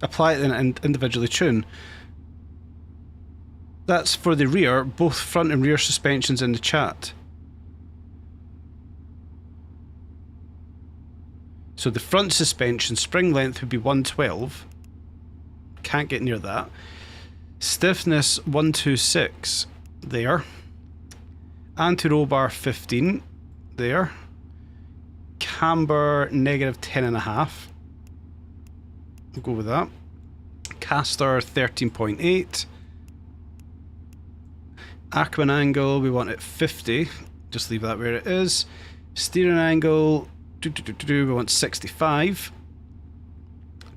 Apply it then and individually tune. That's for the rear, both front and rear suspensions in the chat. So the front suspension spring length would be 112. Can't get near that. Stiffness 126. There. Anti-roll bar 15. There. Camber negative 10.5. We'll go with that. Caster 13.8. Ackerman angle, we want it 50. Just leave that where it is. Steering angle, we want 65.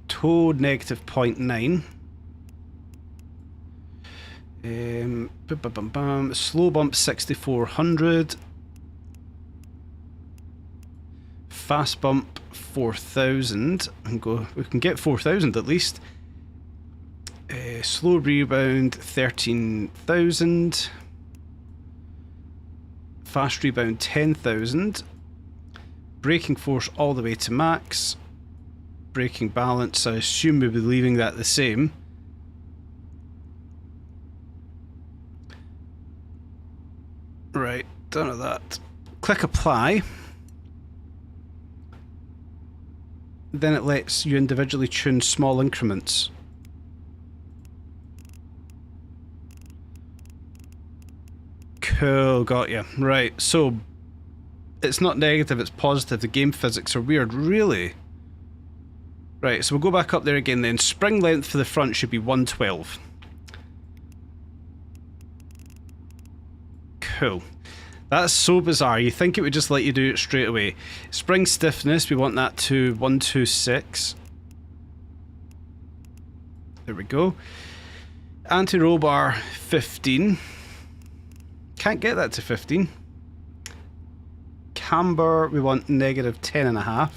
Toe negative 0.9. Slow bump 6400. Fast bump 4000. And go. We can get 4000 at least. Slow rebound 13,000. Fast rebound 10,000. Braking force all the way to max. Braking balance, I assume we'll be leaving that the same. Right, done with that. Click apply. Then it lets you individually tune small increments. Cool, got you. Right, so it's not negative, it's positive. The game physics are weird, really. Right, so we'll go back up there again then. Spring length for the front should be 112. Cool. That's so bizarre. You think it would just let you do it straight away. Spring stiffness, we want that to 126. There we go. Anti-roll bar 15. Can't get that to 15. Camber, we want negative 10.5.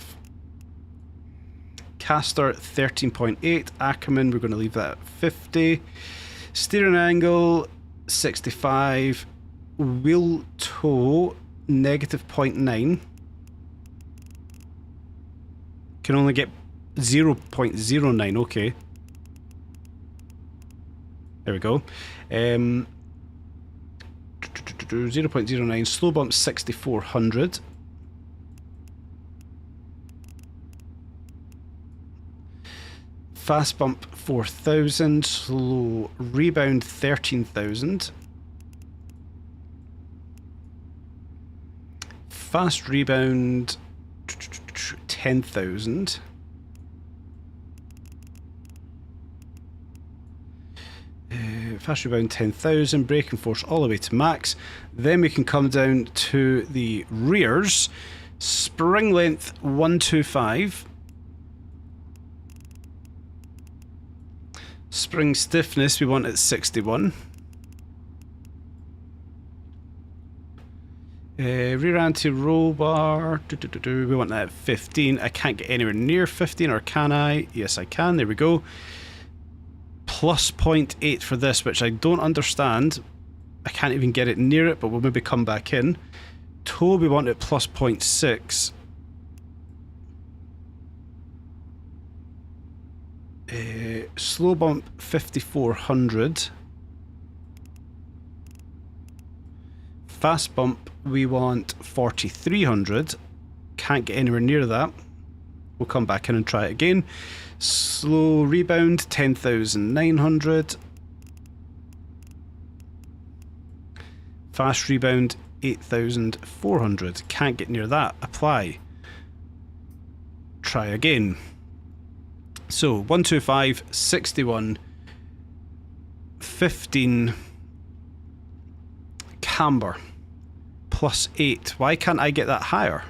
Caster 13.8. Ackerman, we're going to leave that at 50. Steering angle 65. Wheel toe negative 0.9. Can only get 0.09. Okay. There we go. 0.09. Slow bump 6400. Fast bump 4000. Slow rebound 13,000. Fast rebound 10,000. Fast rebound 10,000. Braking force all the way to max. Then we can come down to the rears. Spring length 125. Spring stiffness we want at 61. Rear anti-roll bar, we want that at 15. I can't get anywhere near 15, or can I? Yes, I can. There we go. plus 0.8 for this, which I don't understand. I can't even get it near it, but we'll maybe come back in. Tow, we want it plus 0.6. Slow bump 5400. Fast bump we want 4300. Can't get anywhere near that. We'll come back in and try it again. Slow rebound 10,900. Fast rebound 8,400. Can't get near that. Apply. Try again. So 125, 61, 15, camber, plus 8. Why can't I get that higher?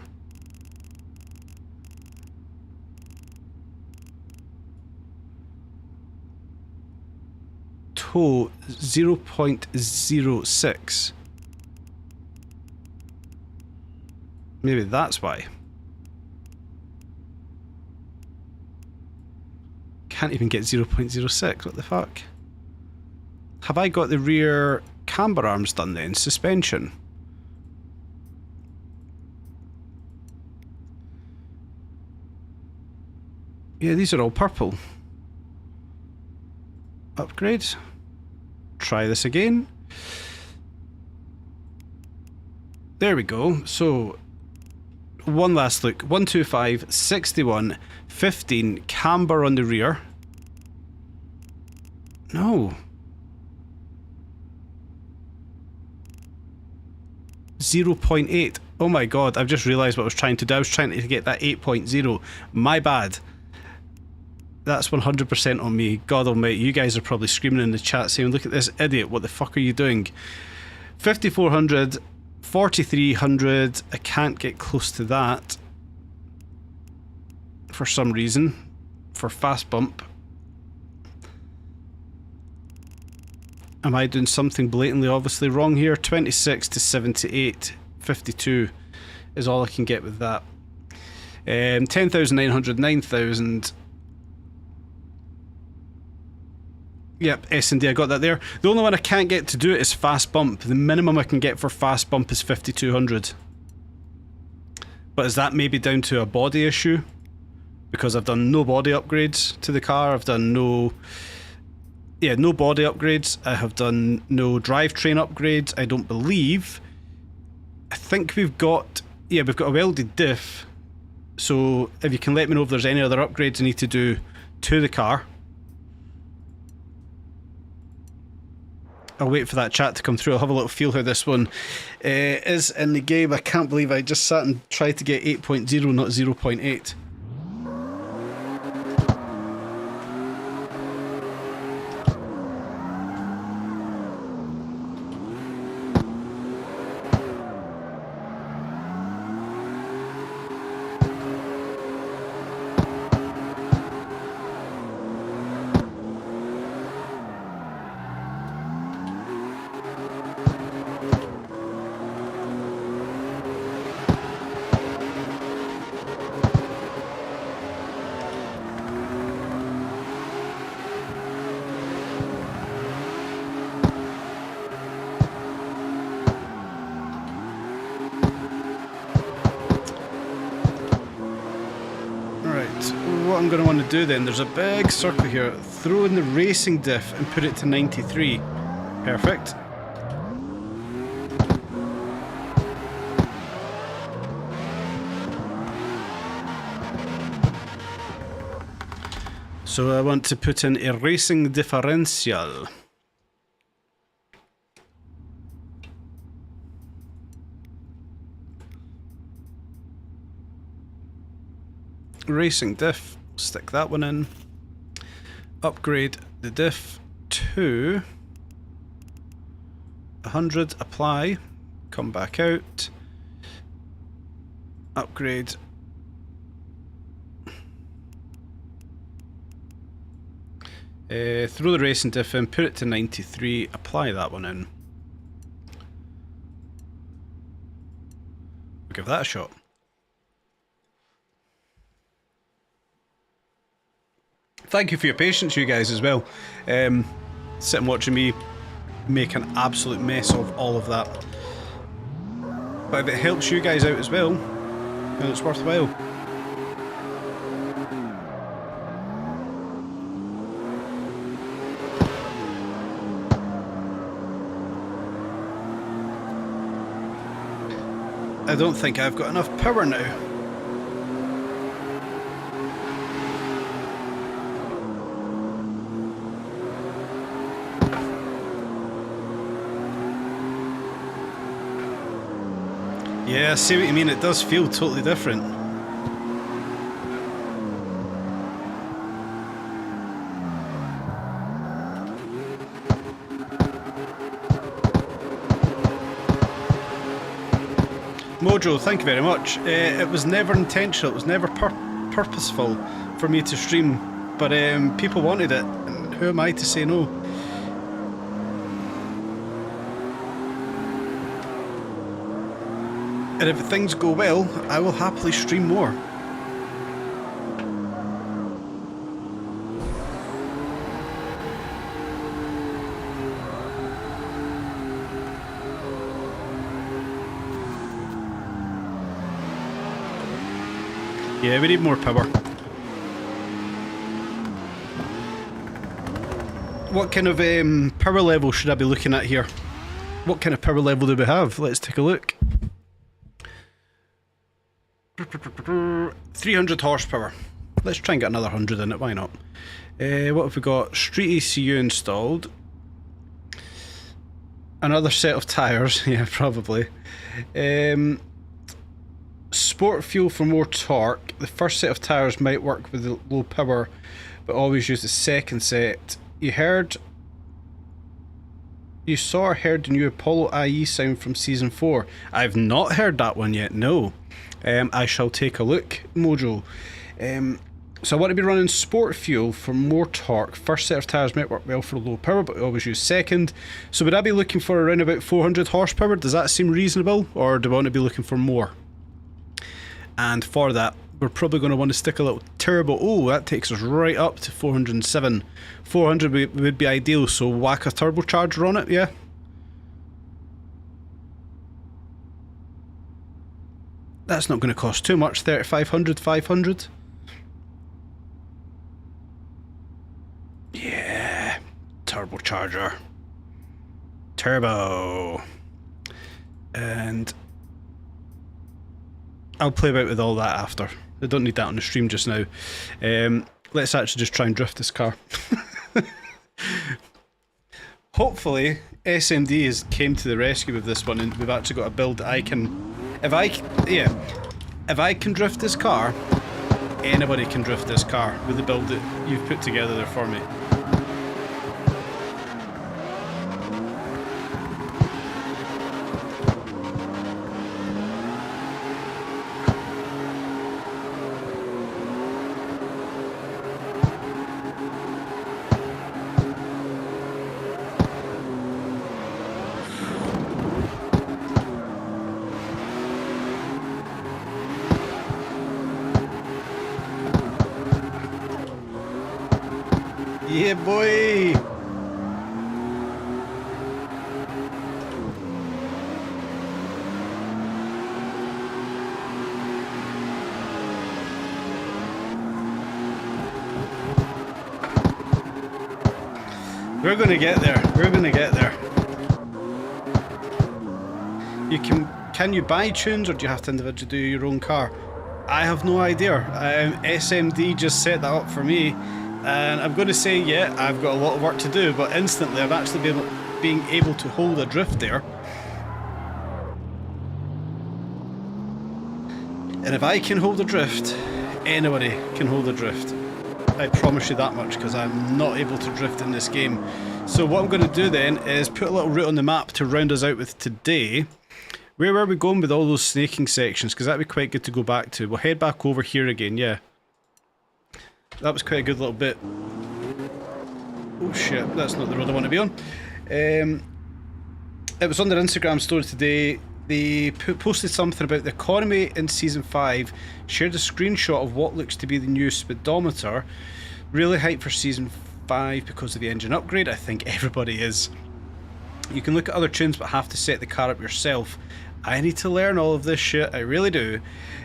Tow 0.06. Maybe that's why. Can't even get 0.06. What the fuck? Have I got the rear camber arms done then? Suspension. Yeah, these are all purple. Upgrade. Try this again. There we go. So, one last look. 125, 61, 15, camber on the rear. No. 0.8. Oh my god, I've just realised what I was trying to do. I was trying to get that 8.0. My bad. That's 100% on me. God almighty, you guys are probably screaming in the chat saying, look at this idiot, what the fuck are you doing? 5400, 4300, I can't get close to that. For some reason. For fast bump. Am I doing something blatantly obviously wrong here? 26 to 78, 52 is all I can get with that. 10,900, 9,000. Yep, S&D, I got that there. The only one I can't get to do it is fast bump. The minimum I can get for fast bump is 5,200. But is that maybe down to a body issue? Because I've done no body upgrades to the car. I've done no... Yeah, no body upgrades. I have done no drivetrain upgrades, I don't believe. I think we've got... Yeah, we've got a welded diff. So if you can let me know if there's any other upgrades I need to do to the car. I'll wait for that chat to come through. I'll have a little feel how this one is in the game. I can't believe I just sat and tried to get 8.0, not 0.8. What I'm going to want to do then, there's a big circle here, throw in the racing diff and put it to 93. Perfect. So I want to put in a racing differential. Racing diff, stick that one in. Upgrade the diff to 100, apply, come back out. Upgrade. Throw the racing diff in, put it to 93, apply that one in. We'll give that a shot. thank you for your patience, you guys, as well. Sitting watching me make an absolute mess of all of that. But if it helps you guys out as well, then it's worthwhile. I don't think I've got enough power now. Yeah, I see what you mean, it does feel totally different. Mojo, thank you very much. It was never intentional, it was never purposeful for me to stream, but people wanted it, and who am I to say no? And if things go well, I will happily stream more. Yeah, we need more power. What kind of power level should I be looking at here? What kind of power level do we have? Let's take a look. 300 horsepower. Let's try and get another 100 in it, why not? What have we got? Street ECU installed. Another set of tyres, yeah, probably. Sport fuel for more torque. The first set of tyres might work with the low power, but always use the second set. You saw or heard the new Apollo IE sound from Season 4. I've not heard that one yet, no. I shall take a look, Mojo. So I want to be running sport fuel for more torque. First set of tyres might work well for low power, but we always use second. So would I be looking for around about 400 horsepower? Does that seem reasonable, or do I want to be looking for more? And for that, we're probably going to want to stick a little turbo. Oh, that takes us right up to 407. 400 would be ideal, so whack a turbocharger on it, yeah? That's not going to cost too much, 3500, 500. Yeah, turbocharger. Turbo. And I'll play about with all that after. I don't need that on the stream just now. Let's actually just try and drift this car. Hopefully SMD has came to the rescue with this one, and we've actually got a build that I can... If I can drift this car, anybody can drift this car with the build that you've put together there for me. Yeah, boy! We're gonna get there. We're gonna get there. Can you buy tunes, or do you have to individually do your own car? I have no idea. SMD just set that up for me. And I'm going to say, yeah, I've got a lot of work to do, but instantly I've actually being able to hold a drift there. And if I can hold a drift, anybody can hold a drift. I promise you that much, because I'm not able to drift in this game. So what I'm going to do then is put a little route on the map to round us out with today. Where were we going with all those snaking sections? Because that'd be quite good to go back to. We'll head back over here again, yeah. That was quite a good little bit. Oh shit, that's not the road I want to be on. It was on their Instagram story today. They posted something about the economy in Season 5, shared a screenshot of what looks to be the new speedometer. Really hyped for Season 5 because of the engine upgrade. I think everybody is. You can look at other tunes but have to set the car up yourself. I need to learn all of this shit, I really do.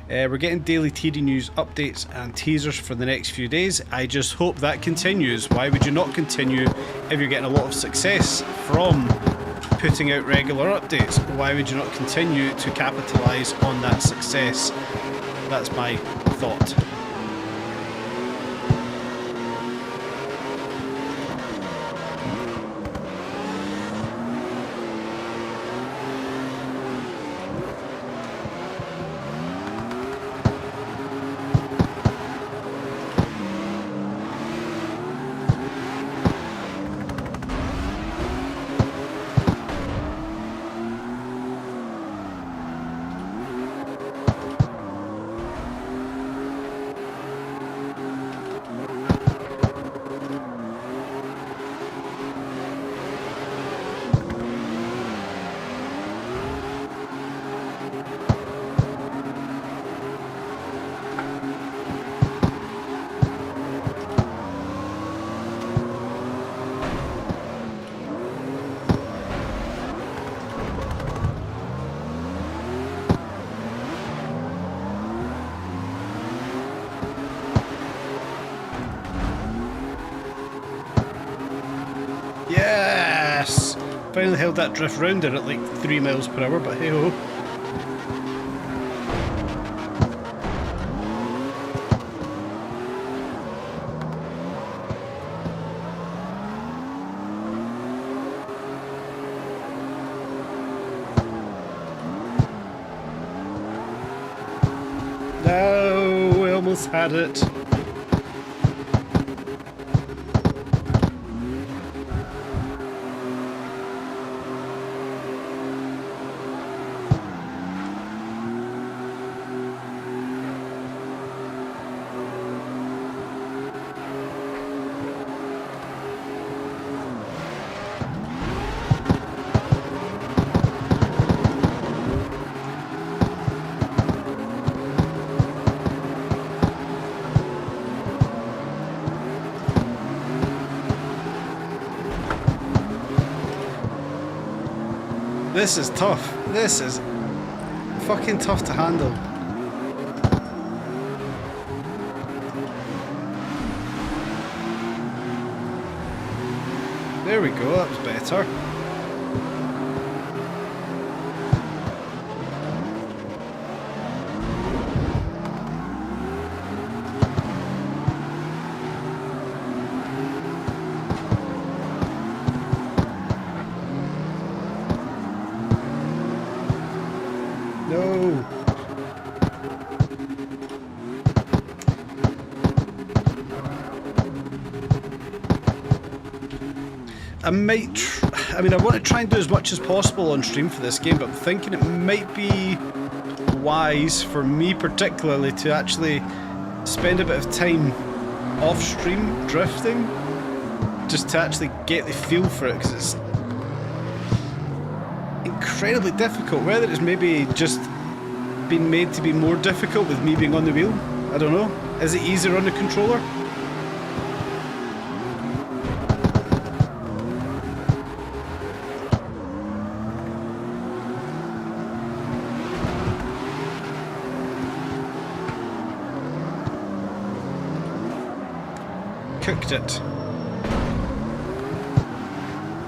We're getting daily TD news updates and teasers for the next few days. I just hope that continues. Why would you not continue if you're getting a lot of success from putting out regular updates? Why would you not continue to capitalise on that success? That's my thought. Yes! Finally held that drift round there at like 3 miles per hour, but hey ho. No, we almost had it. This is tough. This is fucking tough to handle. There we go, that was better. No. I mean, I want to try and do as much as possible on stream for this game, but I'm thinking it might be wise for me particularly to actually spend a bit of time off stream drifting, just to actually get the feel for it, because it's incredibly difficult. Whether it's maybe just been made to be more difficult with me being on the wheel, I don't know. Is it easier on the controller? Cooked it.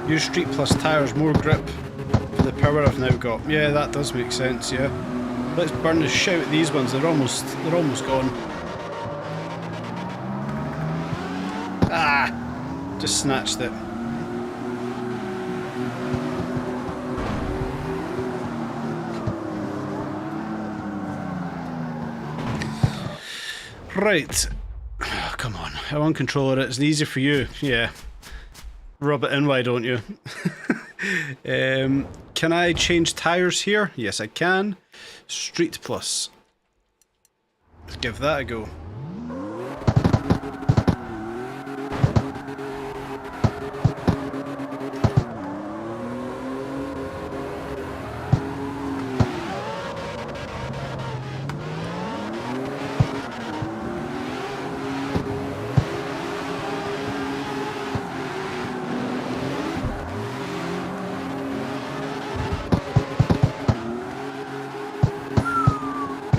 Use Street Plus tyres, more grip for the power I've now got. Yeah, that does make sense, yeah. Let's burn the shit out of these ones, they're almost gone. Ah! Just snatched it. Right. Oh, come on. I want controller it. It's easier for you. Yeah. Rub it in, why don't you? Can I change tyres here? Yes, I can. Street Plus. Let's give that a go.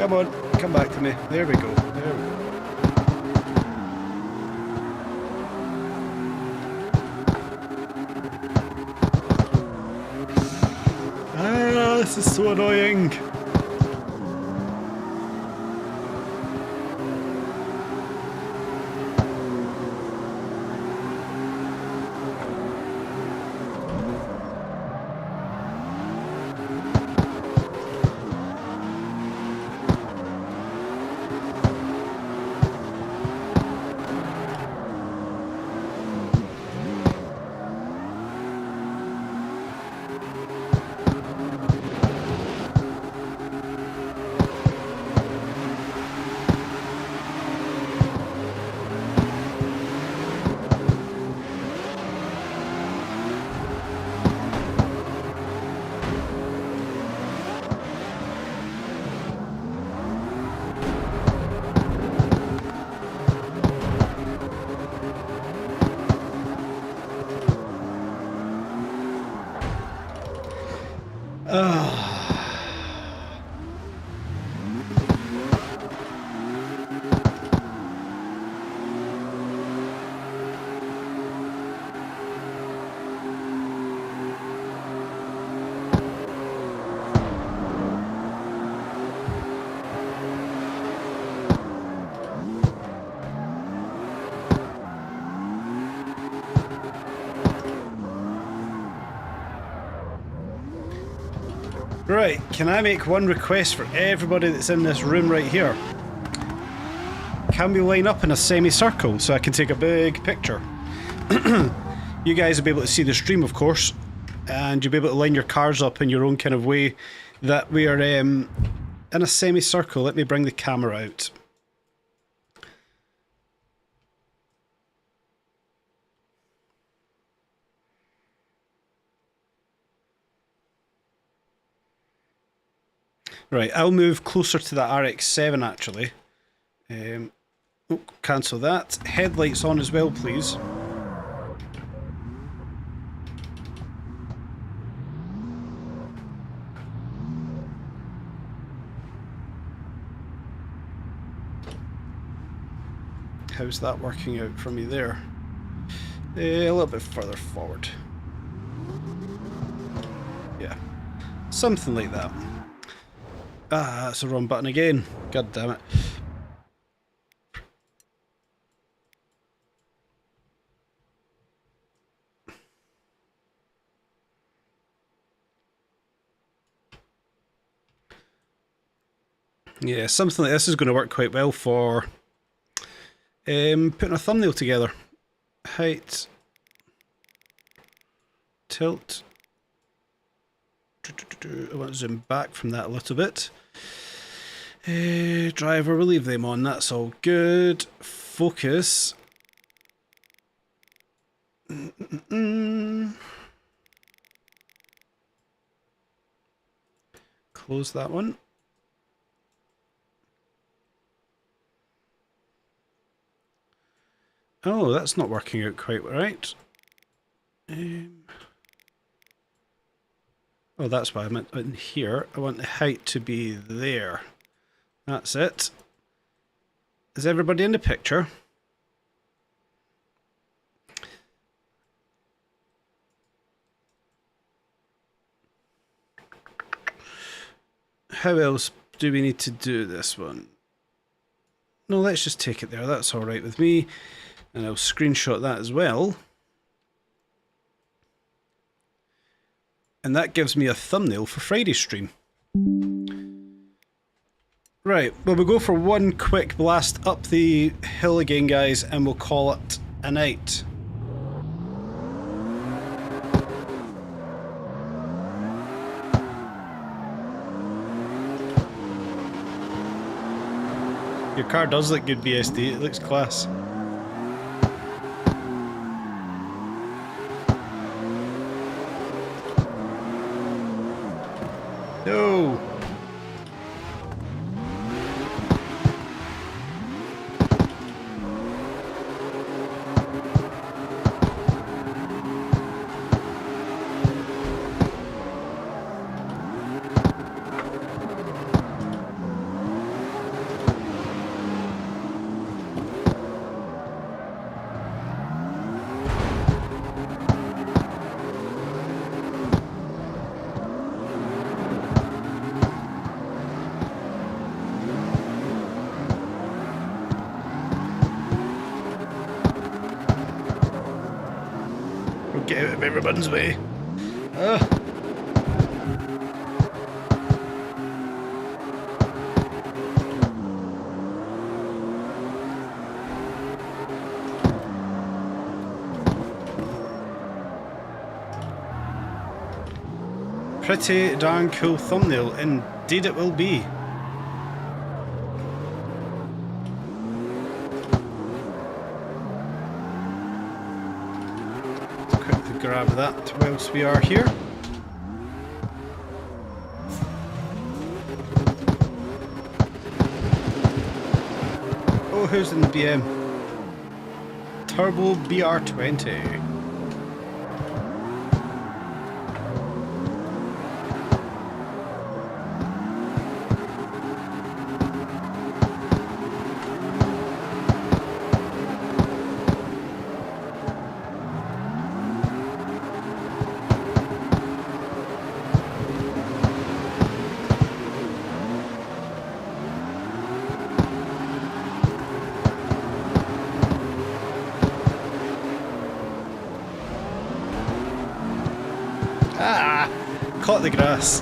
Come on, come back to me. There we go. There we go. Ah, this is so annoying. Right, can I make one request for everybody that's in this room right here? Can we line up in a semicircle so I can take a big picture? You guys will be able to see the stream, of course, and you'll be able to line your cars up in your own kind of way that we are in a semicircle. Let me bring the camera out. Right, I'll move closer to that RX-7 actually. Oh, cancel that. Headlights on as well, please. How's that working out for me there? A little bit further forward. Yeah, something like that. Ah, that's the wrong button again. God damn it. Yeah, something like this is going to work quite well for putting a thumbnail together. Height. Tilt. I want to zoom back from that a little bit. Driver, we'll leave them on, that's all good. Focus. Close that one. Oh, that's not working out quite right. Oh, that's why I meant in here. I want the height to be there. That's it. Is everybody in the picture? How else do we need to do this one? No, let's just take it there. That's all right with me. And I'll screenshot that as well. And that gives me a thumbnail for Friday's stream. Right, well, we'll go for one quick blast up the hill again, guys, and we'll call it a night. Your car does look good, BSD. It looks class. No! out of everyone's way. Ugh. Pretty darn cool thumbnail, indeed it will be. Let's quickly grab that whilst we are here. Oh, who's in the BM? Turbo BR20. Ah! Caught the grass.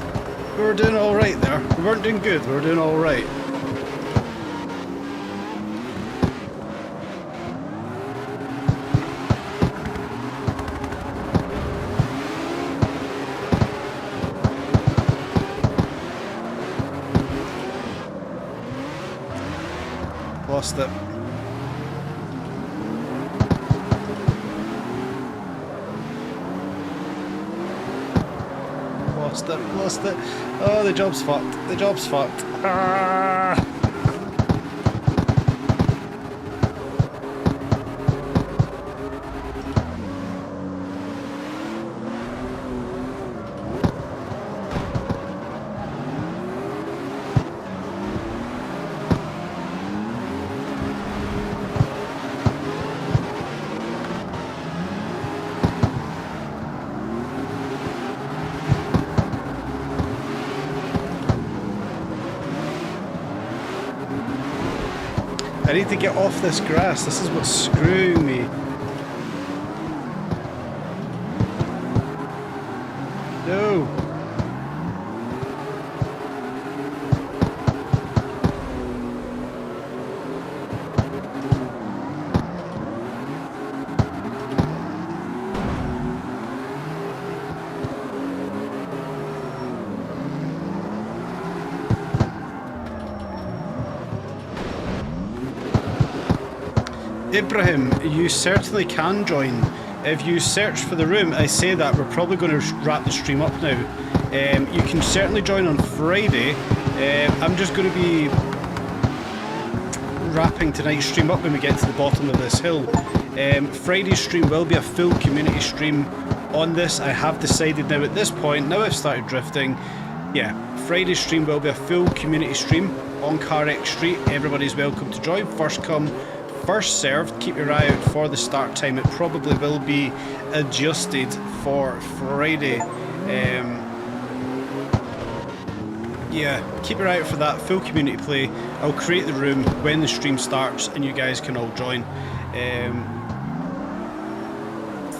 We were doing alright there. We weren't doing good, we were doing alright. Lost it. Lost it. Oh, the job's fucked. The job's fucked. Ah! I need to get off this grass. This is what's screwing me. No. Ibrahim, you certainly can join. If you search for the room, I say that, we're probably going to wrap the stream up now. You can certainly join on Friday. I'm just going to be wrapping tonight's stream up when we get to the bottom of this hill. Friday's stream will be a full community stream on this. I have decided now at this point, now I've started drifting, yeah, Friday's stream will be a full community stream on CarX Street. Everybody's welcome to join. First come, first served. Keep your eye out for the start time. It probably will be adjusted for Friday. Yeah, keep your eye out for that. Full community play. I'll create the room when the stream starts and you guys can all join.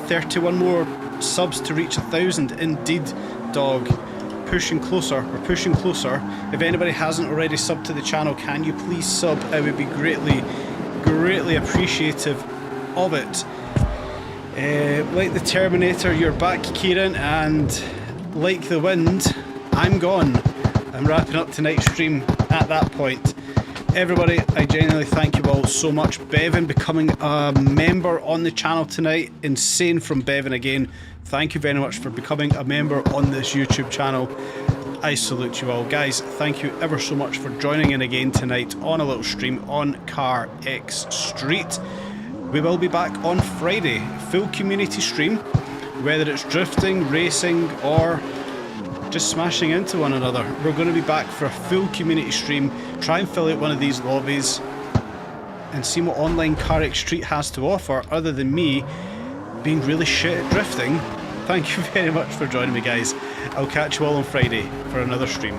31 more subs to reach 1,000. Indeed, dog. Pushing closer. We're pushing closer. If anybody hasn't already subbed to the channel, can you please sub? I would be greatly appreciative of it. Like the Terminator, you're back, Kieran, and like the wind, I'm gone. I'm wrapping up tonight's stream at that point. Everybody, I genuinely thank you all so much. Bevan becoming a member on the channel tonight. Insane from Bevan again. Thank you very much for becoming a member on this YouTube channel. I salute you all. Guys, thank you ever so much for joining in again tonight on a little stream on CarX Street. We will be back on Friday. Full community stream, whether it's drifting, racing, or just smashing into one another. We're going to be back for a full community stream, try and fill out one of these lobbies and see what online CarX Street has to offer other than me being really shit at drifting. Thank you very much for joining me, guys. I'll catch you all on Friday for another stream.